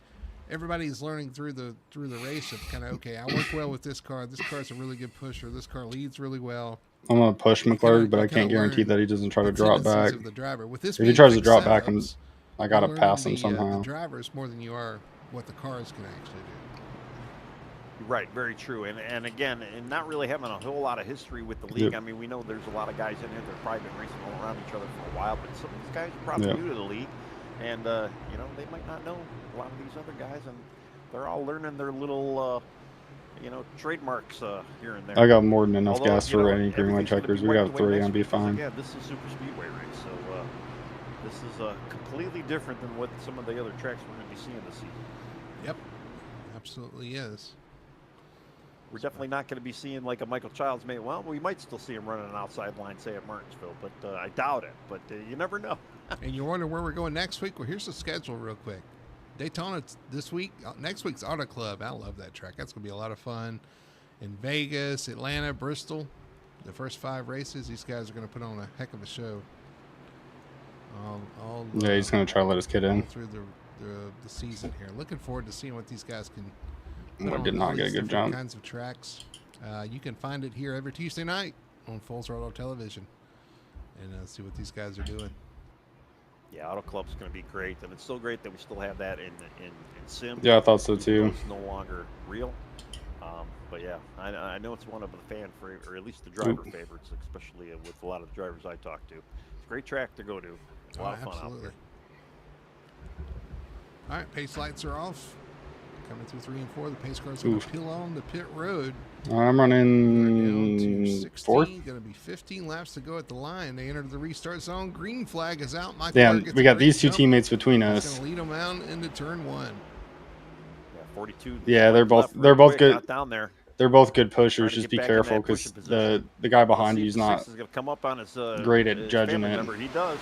Everybody's learning through the race of kind of, okay, I work well with this car. This car's a really good pusher. This car leads really well. I'm gonna push McClurg, but I can't guarantee that he doesn't try to drop back. Of the driver. With this if he tries to drop back, I gotta pass him somehow. The drivers more than you are what the cars can actually do. Right, very true. And again, and not really having a whole lot of history with the league. Yep. I mean, we know there's a lot of guys in here that have probably been racing all around each other for a while, but some of these guys are probably new to the league, and you know, they might not know a lot of these other guys, and they're all learning their little you know, trademarks here and there. I got more than enough gas for any green white checkers. We got 3 and be fine. Yeah, this is super speedway race, so this is completely different than what some of the other tracks we're going to be seeing this season. Yep, absolutely is. We're definitely not going to be seeing like a Michael Childs mate. Well, we might still see him running an outside line, say at Martinsville, but I doubt it. But you never know. And you're wondering where we're going next week? Well, here's the schedule real quick. Daytona this week. Next week's Auto Club. I love that track. That's going to be a lot of fun. In Vegas, Atlanta, Bristol, the first 5 races, these guys are going to put on a heck of a show. Yeah, he's going to try to let us get in. Through the season here. Looking forward to seeing what these guys can I did not get a good jump. Kinds of tracks. You can find it here every Tuesday night on Full Throttle Television, and see what these guys are doing. Yeah, Auto Club's going to be great, and it's so great that we still have that in sim. Yeah, I thought so too. It's no longer real, but yeah, I know it's one of the fan favorite, or at least the driver favorites, especially with a lot of the drivers I talk to. It's a great track to go to. A lot of fun out there. All right, pace lights are off. Coming through 3 and 4, the pace cars are going to peel on the pit road. I'm running 4th. Going to be 15 laps to go at the line. They enter the restart zone. Green flag is out. Damn, we got these 2 teammates between us. He's going to lead them out into turn 1. Yeah, 42. Yeah, they're both good. Down there. They're both good pushers. Just be careful because the guy behind you is not come up on his, great at judging it. Member. He does.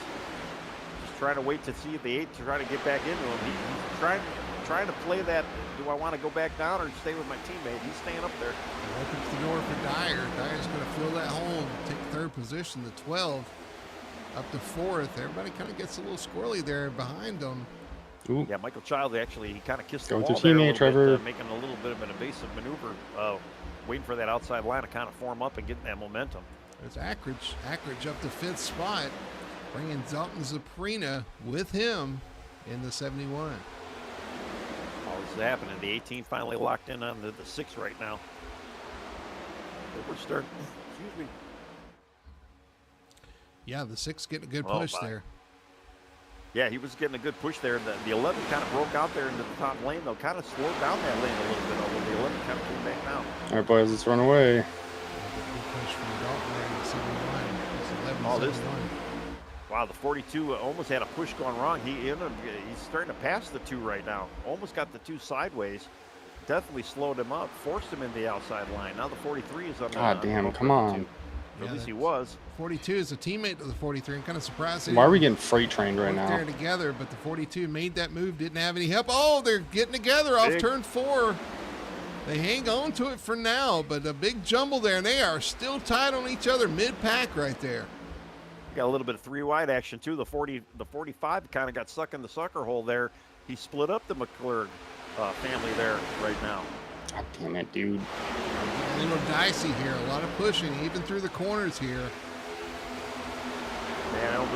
Just trying to wait to see if the 8 to try to get back into him. He's trying to play that. Do I want to go back down or stay with my teammate? He's staying up there. Opens the door for Dyer. Dyer's going to fill that hole and take 3rd position to 12, up to 4th. Everybody kind of gets a little squirrely there behind them. Ooh. Yeah, Michael Childs actually, he kind of kissed the wall with your teammate, Trevor. making a little bit of an evasive maneuver, waiting for that outside line to kind of form up and get that momentum. There's Ackridge. Ackridge up to 5th spot, bringing Dalton Zaprina with him in the 71. All this is happening. The 18 finally locked in on the 6 right now. We're starting. Excuse me. Yeah, the 6 getting a good push there. Yeah, he was getting a good push there. The 11 kind of broke out there into the top lane, though. Kind of slowed down that lane a little bit, although the 11 kind of came back down. All right, boys, let's run away. Push from Dalton there in the 71. Oh, this one. Wow, the 42 almost had a push going wrong. He's starting to pass the 2 right now. Almost got the 2 sideways. Definitely slowed him up, forced him into the outside line. Now the 43 is on the God damn, come on. At least he was. 42 is a teammate of the 43. I'm kind of surprised. Why are we getting freight trained right now? They're together, but the 42 made that move, didn't have any help. Oh, they're getting together off turn 4. They hang on to it for now, but a big jumble there, and they are still tied on each other mid-pack right there. Got a little bit of 3 wide action too. The 45 kind of got stuck in the sucker hole there. He split up the McClurg family there right now. God damn it, dude. A little dicey here. A lot of pushing, even through the corners here. Man,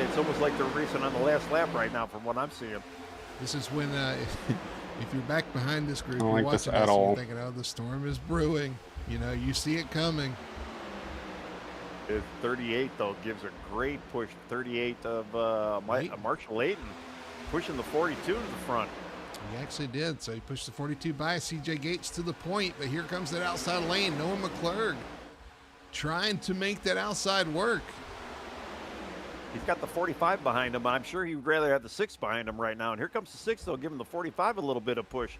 it's almost like they're racing on the last lap right now from what I'm seeing. This is when, if you're back behind this group, I don't you're like this watching at all. You're thinking, oh, the storm is brewing. You know, you see it coming. 38, though, gives a great push. 38 of Marshall Layton pushing the 42 to the front. He actually did. So he pushed the 42 by CJ Gates to the point, but here comes that outside lane. Noah McClurg trying to make that outside work. He's got the 45 behind him. I'm sure he would rather have the 6 behind him right now. And here comes the 6, though, giving the 45 a little bit of push.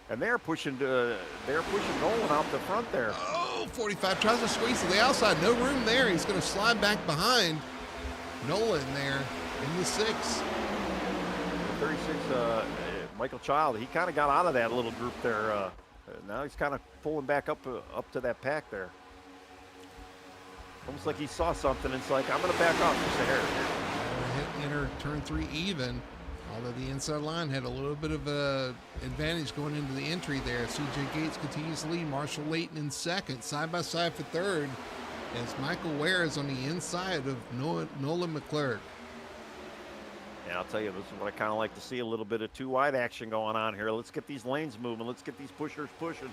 And they're pushing Nolan out the front there. Oh, 45 tries to squeeze to the outside. No room there. He's going to slide back behind Nolan there in the 6. 36, Michael Child, he kind of got out of that little group there. Now he's kind of pulling back up to that pack there. Almost like he saw something. It's like, I'm going to back off just a hair. Hit enter turn 3 even. Although the inside line had a little bit of a advantage going into the entry there. CJ Gates continues to lead. Marshall Layton in second. Side by side for third. As Michael Ware is on the inside of Nolan McClurg. And I'll tell you, this is what I kind of like to see, a little bit of two wide action going on here. Let's get these lanes moving. Let's get these pushers pushing.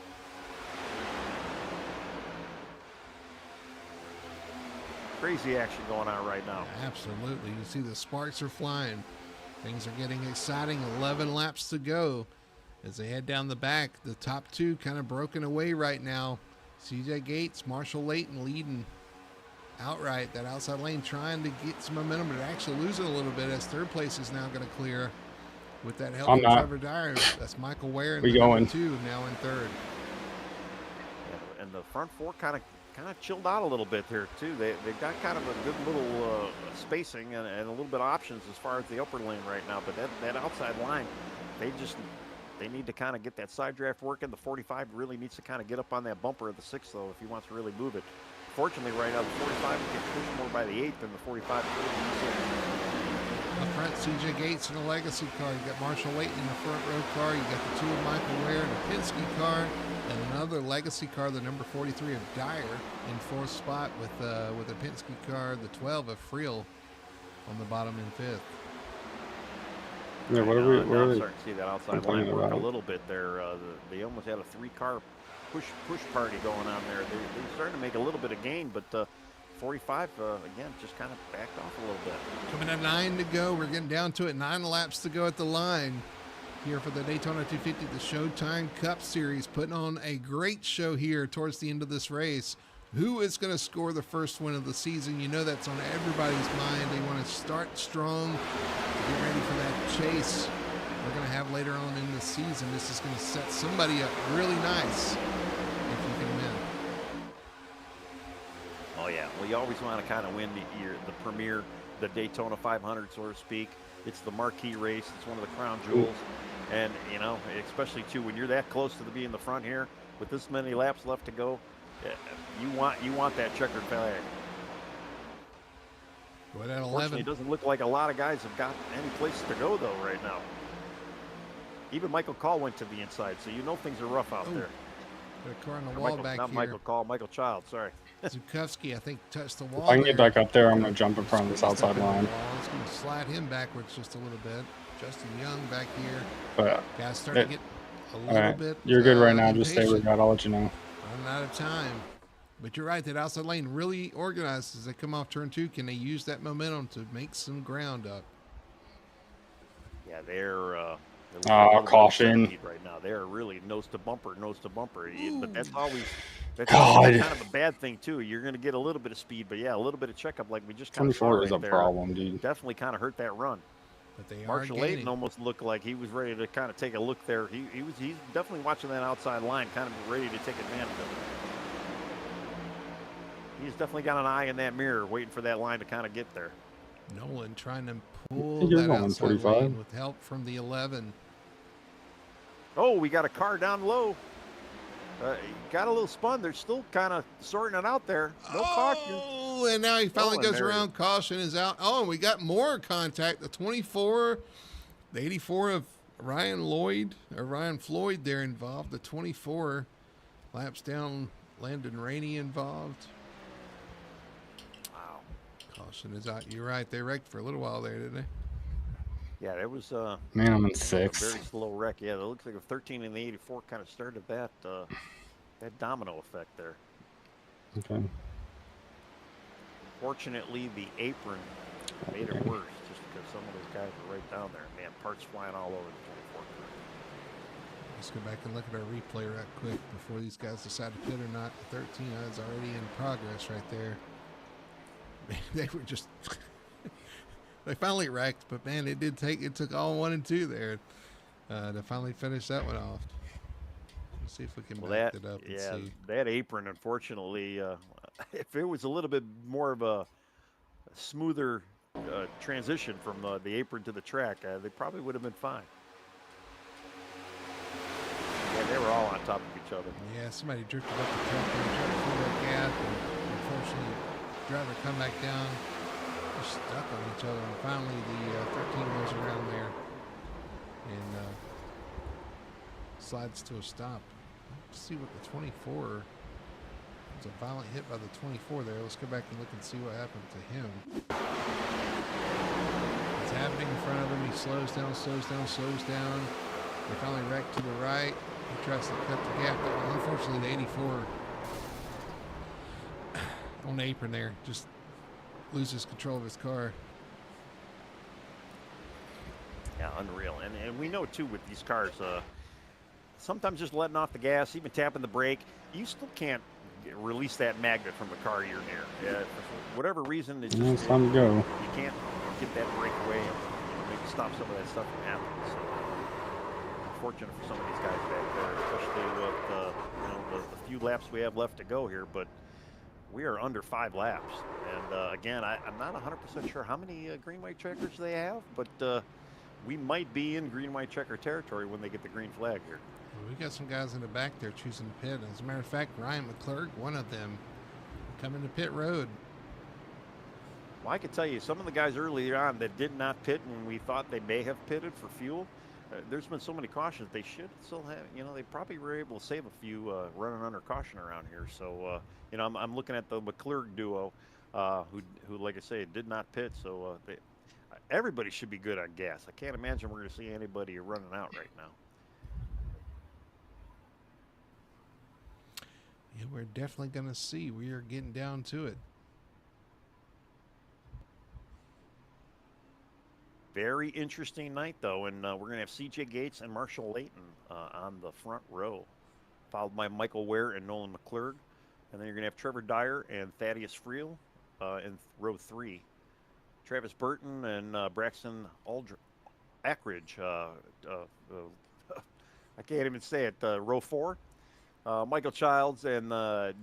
Crazy action going on right now. Absolutely. You see the sparks are flying. Things are getting exciting. 11 laps to go as they head down the back. The top two kind of broken away right now. CJ Gates, Marshall Layton leading outright. That outside lane trying to get some momentum, but actually losing a little bit as third place is now going to clear with that help from Trevor Dyer. That's Michael Ware and number 2 now in third. Yeah, and the front four kind of chilled out a little bit there too. They've got kind of a good little spacing and a little bit of options as far as the upper lane right now. But that outside line, they need to kind of get that side draft working. The 45 really needs to kind of get up on that bumper of the 6 though if he wants to really move it. Fortunately, right now the 45 gets pushed more by the 8 than the 45. Up front, CJ Gates in a legacy car. You got Marshall Layton in the front row car. You got the 2 of Michael Ware in a Penske car, and another legacy car, the number 43 of Dyer in 4th spot with a Penske car, the 12 of Friel on the bottom in 5th. Yeah, what are we? I'm starting to see that outside line work a little bit there. They almost had a 3-car push party going on there. They're starting to make a little bit of gain, but 45 again just kind of backed off a little bit. Coming at 9 to go, we're getting down to it. 9 laps to go at the line here for the Daytona 250, the Showtime Cup Series, putting on a great show here towards the end of this race. Who is going to score the first win of the season? You know that's on everybody's mind. They want to start strong, get ready for that chase we're going to have later on in the season. This is going to set somebody up really nice if you can win. Oh yeah, well you always want to kind of win the premier, the Daytona 500, so to speak. It's the marquee race. It's one of the crown jewels, and you know, especially too when you're that close to being the front here with this many laps left to go, you want that checkered flag. Well, at 11, unfortunately, it doesn't look like a lot of guys have got any place to go though right now. Even Michael Call went to the inside, so you know things are rough out there. Got a car on the wall back not here. Michael Call, Michael Child, sorry. Zukowski, I think, touched the wall. If I can get back up there, I'm going to jump in front of this outside line. It's going to slide him backwards just a little bit. Justin Young back here. But guys starting to get a little bit. You're good right now. Just stay with that. I'll let you know. Running out of time. But you're right. That outside lane really organized as they come off turn 2. Can they use that momentum to make some ground up? Yeah, they're caution right now. They're really nose to bumper. But that's always kind of a bad thing too. You're going to get a little bit of speed, but yeah, a little bit of checkup like we just kind of 24 saw is right a there. problem, dude. Definitely kind of hurt that run. But they Marshall Layton almost looked like he was ready to kind of take a look there. He's definitely watching that outside line, kind of ready to take advantage of it. He's definitely got an eye in that mirror, waiting for that line to kind of get there. Nolan trying to pull that outside lane with help from the 11. Oh, we got a car down low. Got a little spun. They're still kind of sorting it out there. No caution. Oh, and now he finally goes around. Caution is out. Oh, and we got more contact. The 24, the 84 of Ryan Floyd there involved. The 24 laps down, Landon Rainey involved. Wow. Caution is out. You're right. They wrecked for a little while there, didn't they? Yeah, there was man, I'm in 6th. A very slow wreck. Yeah, it looks like a 13 and the 84 kind of started that domino effect there. Okay. Fortunately, the apron made it worse just because some of those guys were right down there. Man, parts flying all over the 24. Let's go back and look at our replay right quick before these guys decide to pit or not. The 13 is already in progress right there. They were just... They finally wrecked, but man, it took all 1 and 2 there to finally finish that one off. Let's see if we can back it up and see. That apron, unfortunately, if it was a little bit more of a smoother transition from the apron to the track, they probably would have been fine. Yeah, they were all on top of each other. Yeah, somebody drifted up the track there, tried to fill that gap, and unfortunately, the driver come back down. They're stuck on each other, and finally the 13 goes around there and slides to a stop. Let's see what the 24. It's a violent hit by the 24 there. Let's go back and look and see what happened to him. It's happening in front of him. He slows down, slows down, slows down. They finally wreck to the right. He tries to cut the gap. But unfortunately, the 84 on the apron there just loses control of his car. Yeah, unreal. And we know, too, with these cars, sometimes just letting off the gas, even tapping the brake, you still can't release that magnet from the car you're near. For whatever reason, it's just time to go. You can't get that brake away and maybe stop some of that stuff from happening. So, unfortunate for some of these guys back there, especially with the few laps we have left to go here. But we are under 5 laps. And again, I'm not 100% sure how many green-white checkers they have, but we might be in green-white checker territory when they get the green flag here. We got some guys in the back there choosing to pit. As a matter of fact, Ryan McClurg, one of them, coming to pit road. Well, I could tell you some of the guys earlier on that did not pit when we thought they may have pitted for fuel. There's been so many cautions they should still have. They probably were able to save a few running under caution around here. So, I'm looking at the McClurg duo, who, like I say, did not pit. So everybody should be good on gas. I can't imagine we're going to see anybody running out right now. Yeah, we're definitely going to see. We are getting down to it. Very interesting night, though, and we're going to have C.J. Gates and Marshall Layton on the front row, followed by Michael Ware and Nolan McClurg. And then you're going to have Trevor Dyer and Thaddeus Friel in row 3. Travis Burton and Braxton Ackridge, I can't even say it, row 4. Michael Childs and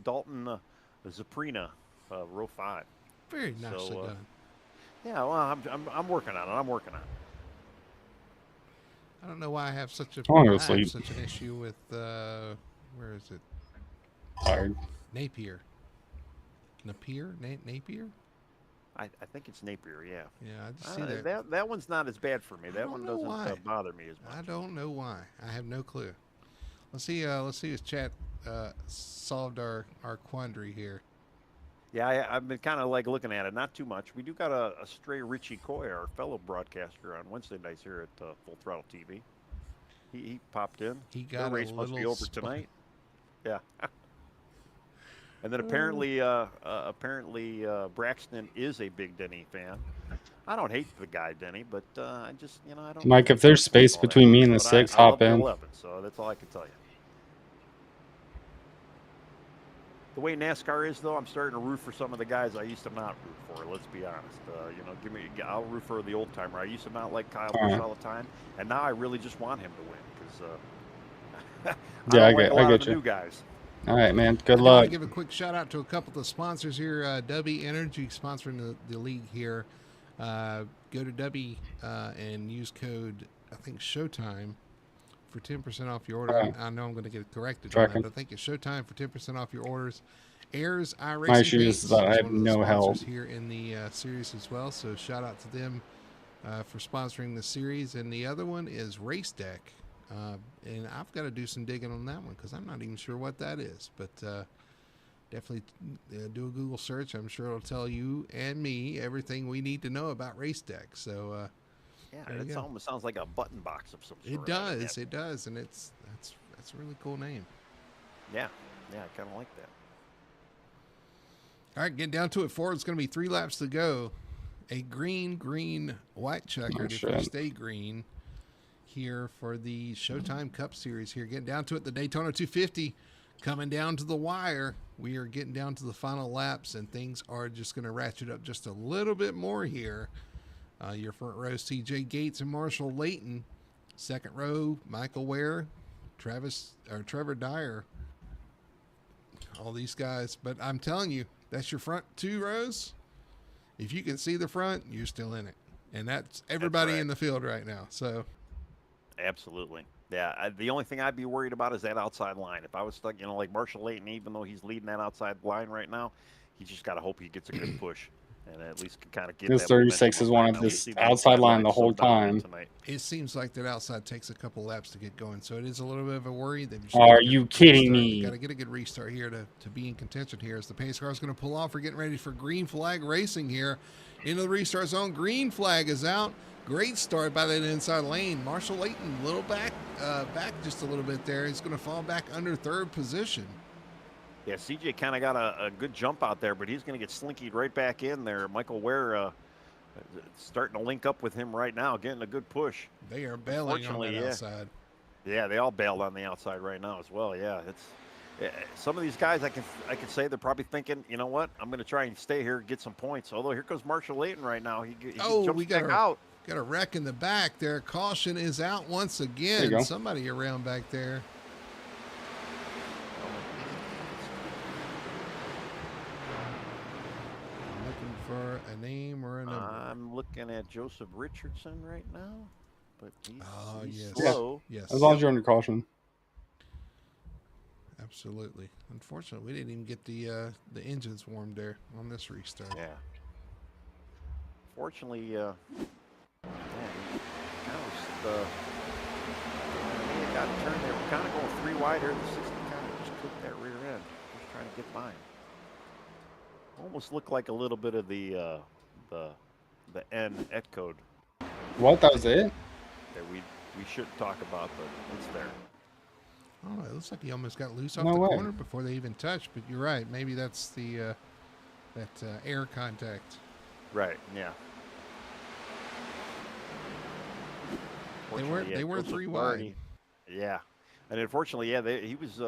Dalton Zaprina, row 5. Very nicely done. Yeah, well, I'm working on it. I don't know why I have such an issue with where is it? Tired. Napier. Napier? I think it's Napier, yeah. Yeah, I just see that. That one's not as bad for me. That one doesn't bother me as much. I don't know why. I have no clue. Let's see if chat solved our quandary here. Yeah, I've been kind of like looking at it. Not too much. We do got a stray Richie Coy, our fellow broadcaster on Wednesday nights here at Full Throttle TV. He popped in. He got the race must be over tonight. Yeah. And then apparently Braxton is a big Denny fan. I don't hate the guy Denny, but I just I don't. Mike, if there's space between me and the 6, hop in. 11, so that's all I can tell you. The way NASCAR is, though, I'm starting to root for some of the guys I used to not root for. Let's be honest. I'll root for the old timer. I used to not like Kyle Busch all the time, and now I really just want him to win because I get you. New guys. All right, man. Good I luck. want to give a quick shout out to a couple of the sponsors here. W Energy sponsoring the league here. Go to W and use code, I think, Showtime for 10% off your order. I know I'm going to get corrected on that, but I think it's Showtime for 10% off your orders. Ayers iRacing My shoes, I have no help here in the series as well. So shout out to them for sponsoring the series. And the other one is Race Deck. And I've got to do some digging on that one because I'm not even sure what that is. But definitely do a Google search. I'm sure it'll tell you and me everything we need to know about Race Deck. So it almost sounds like a button box of some sort. It does, and that's a really cool name. Yeah, I kind of like that. All right, getting down to it. Ford's going to be 3 laps to go. A green, white checkered. If you stay green here for the Showtime Cup Series here. Getting down to it, the Daytona 250 coming down to the wire. We are getting down to the final laps, and things are just going to ratchet up just a little bit more here. Your front row, C.J. Gates and Marshall Layton. Second row, Michael Ware, Trevor Dyer. All these guys. But I'm telling you, that's your front 2 rows. if you can see the front, you're still in it. And that's everybody in the field right now. So, absolutely. Yeah, the only thing I'd be worried about is that outside line. If I was stuck, like Marshall Layton, even though he's leading that outside line right now, he's just got to hope he gets a good push and at least can kind of get This that 36 momentum. is Right one of now, we this see the outside line the so whole dominant time. tonight. it seems like that outside takes a couple laps to get going. So it is a little bit of a worry. They've just Are you kidding me? Got to get a good restart here to be in contention here as the pace car is going to pull off. We're getting ready for green flag racing here into the restart zone. Green flag is out. Great start by that inside lane. Marshall Layton, a little back just a little bit there. He's going to fall back under third position. Yeah, CJ kind of got a good jump out there, but he's going to get slinkied right back in there. Michael Ware starting to link up with him right now, getting a good push. They are bailing on that outside. Yeah, they all bailed on the outside right now as well. Yeah, some of these guys I can say they're probably thinking, you know what, I'm going to try and stay here, get some points. Although here goes Marshall Layton right now. He jumps back out. Got a wreck in the back there. Caution is out once again. Somebody around back there. I'm looking for a name or a number. I'm looking at Joseph Richardson right now, but he's yes. slow. Yes. As long as you're under caution. Absolutely. Unfortunately, we didn't even get the engines warmed there on this restart. Yeah. Fortunately, got turned. They were kind of going 3 wide here. The 60 kind of just clipped that rear end, just trying to get by him. Almost looked like a little bit of the N code. What? That was it? That we shouldn't talk about, but it's there. Oh, it looks like he almost got loose off the corner before they even touched. But you're right. Maybe that's the air contact. Right. Yeah. They were 3 wide. Yeah, and unfortunately, he was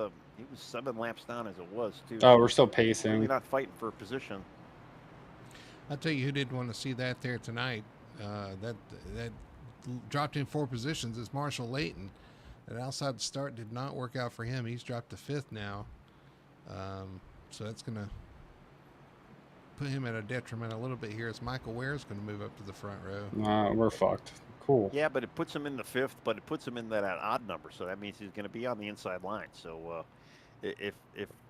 7 laps down as it was too. Oh, we're still pacing. Really not fighting for a position. I'll tell you who did want to see that there tonight. That dropped in 4 positions is Marshall Layton. That outside start did not work out for him. He's dropped to 5th now, so that's going to put him at a detriment a little bit here. As Michael Ware is going to move up to the front row. We're fucked. Cool. Yeah, but it puts him in the 5th, but it puts him in that odd number, so that means he's going to be on the inside line. So if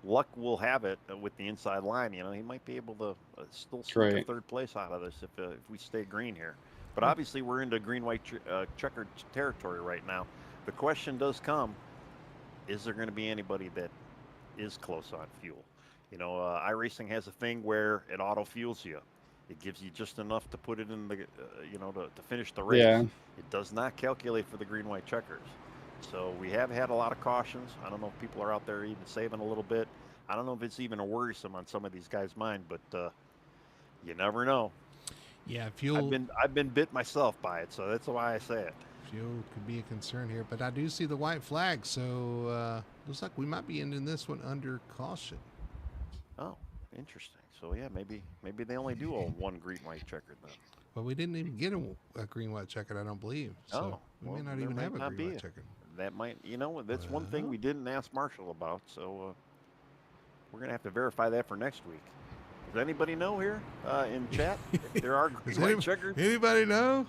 luck will have it with the inside line, he might be able to still sneak a 3rd place out of this if we stay green here. But obviously we're into green-white checkered territory right now. The question does come: is there going to be anybody that is close on fuel? iRacing has a thing where it auto fuels you. It gives you just enough to put it in the, to finish the race. Yeah. It does not calculate for the green-white checkers. So we have had a lot of cautions. I don't know if people are out there even saving a little bit. I don't know if it's even a worrisome on some of these guys' mind, but you never know. Yeah, fuel. I've been bit myself by it, so that's why I say it. Fuel could be a concern here, but I do see the white flag, so looks like we might be ending this one under caution. Oh, interesting. So yeah, maybe they only do a 1 green-white checkered then. Well, we didn't even get a green-white checkered, I don't believe. So we may not even have a green-white checkered. That might, that's one thing we didn't ask Marshall about. So we're gonna have to verify that for next week. Does anybody know here in chat if there are green-white checkers? Anybody know?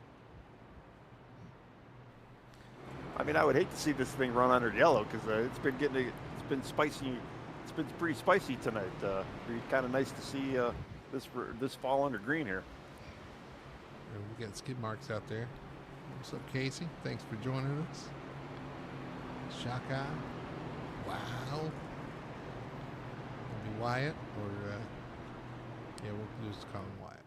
I mean, I would hate to see this thing run under yellow because it's been spicy. It's been pretty spicy tonight. It'd be kind of nice to see this fall under green here. We got skid marks out there. What's up, Casey? Thanks for joining us. Shaka. Wow. It'll be Wyatt or we'll just call him Wyatt.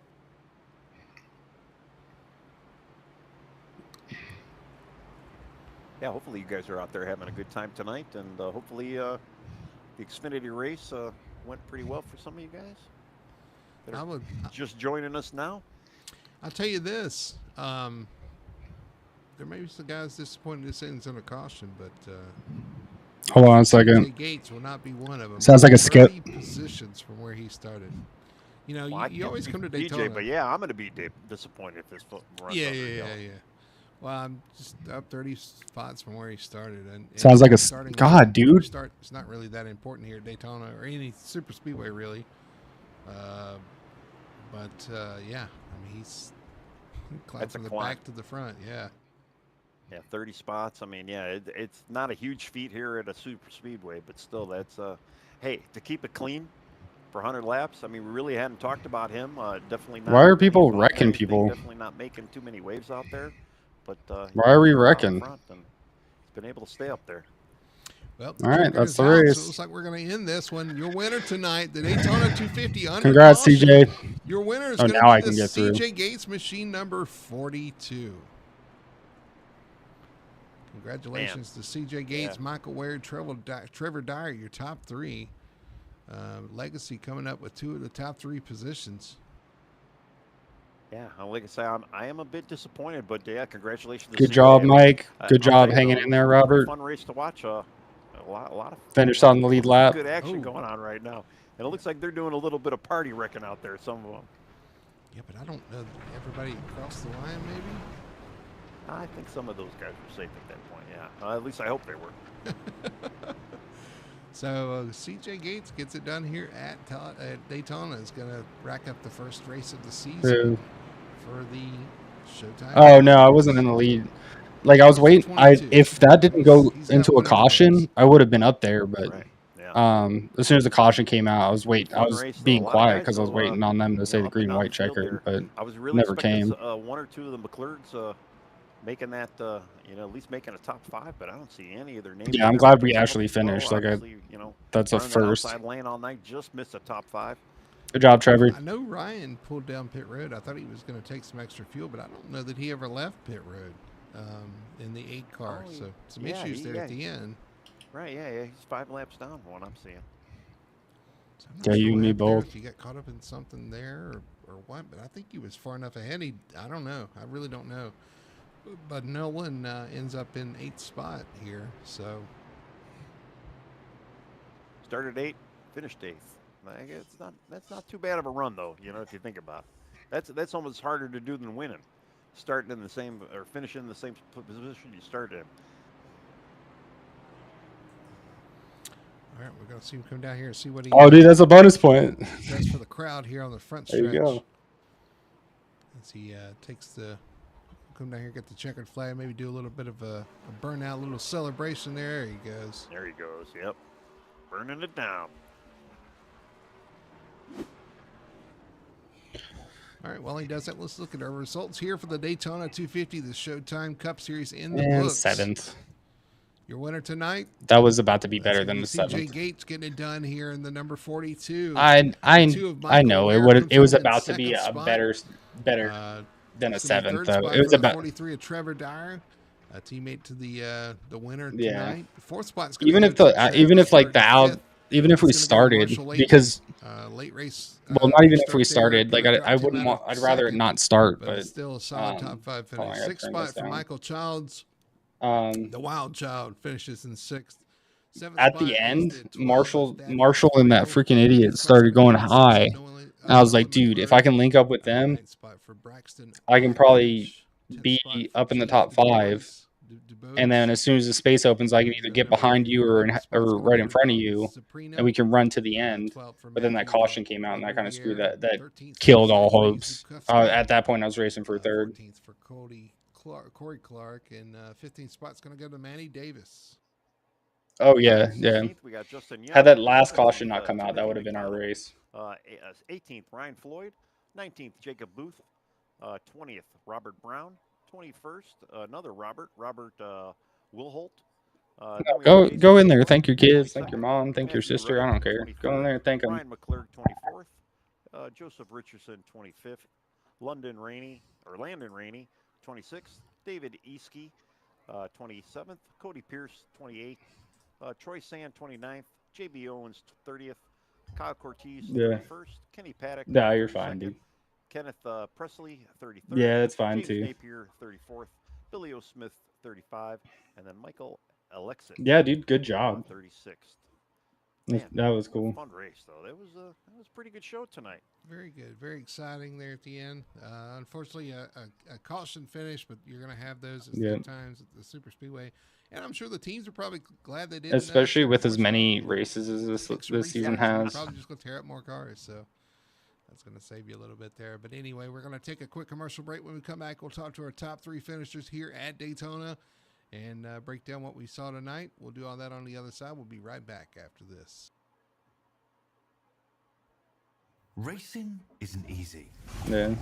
Yeah, hopefully you guys are out there having a good time tonight, and hopefully the Xfinity race went pretty well for some of you guys that are just joining us now. I'll tell you this. There may be some guys disappointed this ends under caution, but hold on a second. Gates will not be one of them. Sounds like a skip. 30 positions from where he started. Well, you always come to Daytona. DJ, but yeah, I'm going to be disappointed if this runs Yeah. Well, I'm just up 30 spots from where he started. And sounds like a God, dude. It's not really that important here at Daytona or any super speedway, really. But yeah, I mean, he's climbed That's a from the climb. back to the front. Yeah. Yeah, 30 spots. I mean, yeah, it's not a huge feat here at a super speedway, but still, that's hey, to keep it clean for 100 laps. I mean, we really hadn't talked about him. Definitely Why not are being people bumped or wrecking anything. people? Definitely not making too many waves out there. But Why are we been out wrecking? front and he's been able to stay up there. Well, All right, checker that's is the out, so it race. looks like we're going to end this one. Your winner tonight, the Daytona 250 under Congrats, caution. CJ. Your winner is Oh, going to now be I the can get through. CJ Gates machine number 42. Congratulations to CJ Gates, Yeah. Michael Ware, Trevor Dyer, your top three. Legacy coming up with two of the top three positions. Yeah, like I say, I am a bit disappointed, but yeah, congratulations to Good CJ. job, I mean, Mike. Good I'll tell job you hanging though, in there, it was a pretty Robert. fun race to watch. A lot of Finished on the lead lap. good action going on right now, and it looks like they're doing a little bit of party wrecking out there. Some of them. Yeah, but I don't know. Everybody crossed the line, maybe? I think some of those guys were safe at that point. Yeah, at least I hope they were. So CJ Gates gets it done here at Daytona. Is going to rack up the first race of the season for the Showtime. Oh no, I wasn't in the lead. Like I was waiting. If that didn't go into a caution, I would have been up there. But Right. Yeah. as soon as the caution came out, I was waiting. I Fun was race, though. being A lot of quiet guys, because I was though, waiting on them to say the up and green down white the field checker, there. but I was really never expecting came. one or two of the McClurgs making that, at least making a top five, but I don't see any of their names. Yeah, I'm there. glad we Some of actually them, finished. obviously, That's a running that first. outside lane all night, just missed a top five. Good job, Trevor. I know Ryan pulled down pit road. I thought he was going to take some extra fuel, but I don't know that he ever left pit road in the 8 car. So some issues there at the end. Right, yeah, he's 5 laps down from what I'm seeing. So I'm not sure you and me both. If he got caught up in something there or what, but I think he was far enough ahead. I don't know. I really don't know. But Nolan ends up in 8th spot here. So started 8th, finished 8th. That's not too bad of a run though. If you think about it, that's almost harder to do than winning. Starting in the same or finishing in the same position you started in. All right, we're going to see him come down here and see what he. Oh, dude, that's a bonus point. Does for the crowd here on the front stretch. There you go. As he takes the. Come down here, get the checkered flag, maybe do a little bit of a burnout, little celebration there. There he goes. There he goes. Yep. Burning it down. All right, while he does that, let's look at our results here for the Daytona 250, the Showtime Cup Series in the books. 7th. Your winner tonight? That was about to be better than the 7th. CJ Gates getting it done here in the number 42. I know it was about to be a better than a 7th though. It was about 43 of Trevor Dyer, a teammate to the winner tonight. 4th spot's even if we started because late race. Well, not even if we started. Like I wouldn't want. I'd rather it not start. But still a solid top 5 finish. 6th spot for Michael Childs. The Wild Child finishes in 6th. At the end, Marshall and that freaking idiot started going high. And I was like, dude, if I can link up with them, I can probably be up in the top 5. And then as soon as the space opens, I can either get behind you or right in front of you, and we can run to the end. But then that caution came out, and that kind of screwed that. That killed all hopes. At that point, I was racing for 3rd. 14th for Corey Clark, and 15th spot's going to go to Manny Davis. Oh yeah. We got Justin Young. Had that last caution not come out, that would have been our race. 18th, Ryan Floyd. 19th, Jacob Booth. 20th, Robert Brown. 21st, another Robert Wilholt. Go in there. Thank your kids. Thank your mom. Thank your sister. I don't care. Go in there and thank them. Ryan McClurg, 24th. Joseph Richardson, 25th. Landon Rainey, 26th. David Easky, 27th. Cody Pierce, 28th. Troy Sand, 29th. JB Owens, 30th. Kyle Cortez, 31st. Kenny Paddock. Yeah, you're fine, dude. Kenneth Presley, 33rd. Yeah, that's fine James too. Napier, 34th. Billy O. Smith, 35. And then Michael Alexis. Yeah, dude, good job. 36th. Man, that was cool. Fun race though. That was a pretty good show tonight. Very good, very exciting there at the end. Unfortunately, a caution finish, but you're going to have those at times at the Super Speedway. And I'm sure the teams are probably glad they did. Especially with as many races as this season has. Probably just going to tear up more cars. So That's going to save you a little bit there. But anyway, we're going to take a quick commercial break. When we come back, we'll talk to our top 3 finishers here at Daytona and break down what we saw tonight. We'll do all that on the other side. We'll be right back after this. Racing isn't easy, Yeah.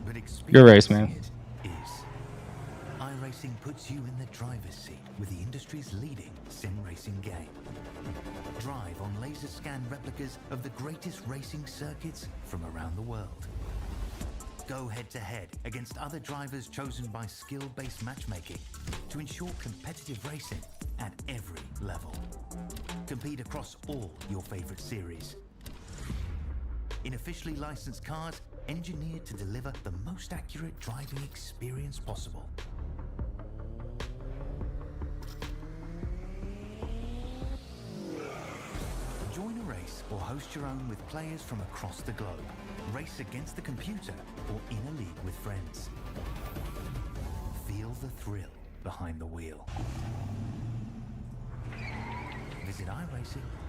but Good race, man. experiencing it is. iRacing puts you in the driver's seat with the industry's leading sim racing game. Drive on laser scan replicas of the greatest racing circuits from around the world. Go head to head against other drivers chosen by skill-based matchmaking to ensure competitive racing at every level. Compete across all your favorite series in officially licensed cars engineered to deliver the most accurate driving experience possible. Join a race or host your own with players from across the globe. Race against the computer or in a league with friends. Feel the thrill behind the wheel. Visit iRacing.com.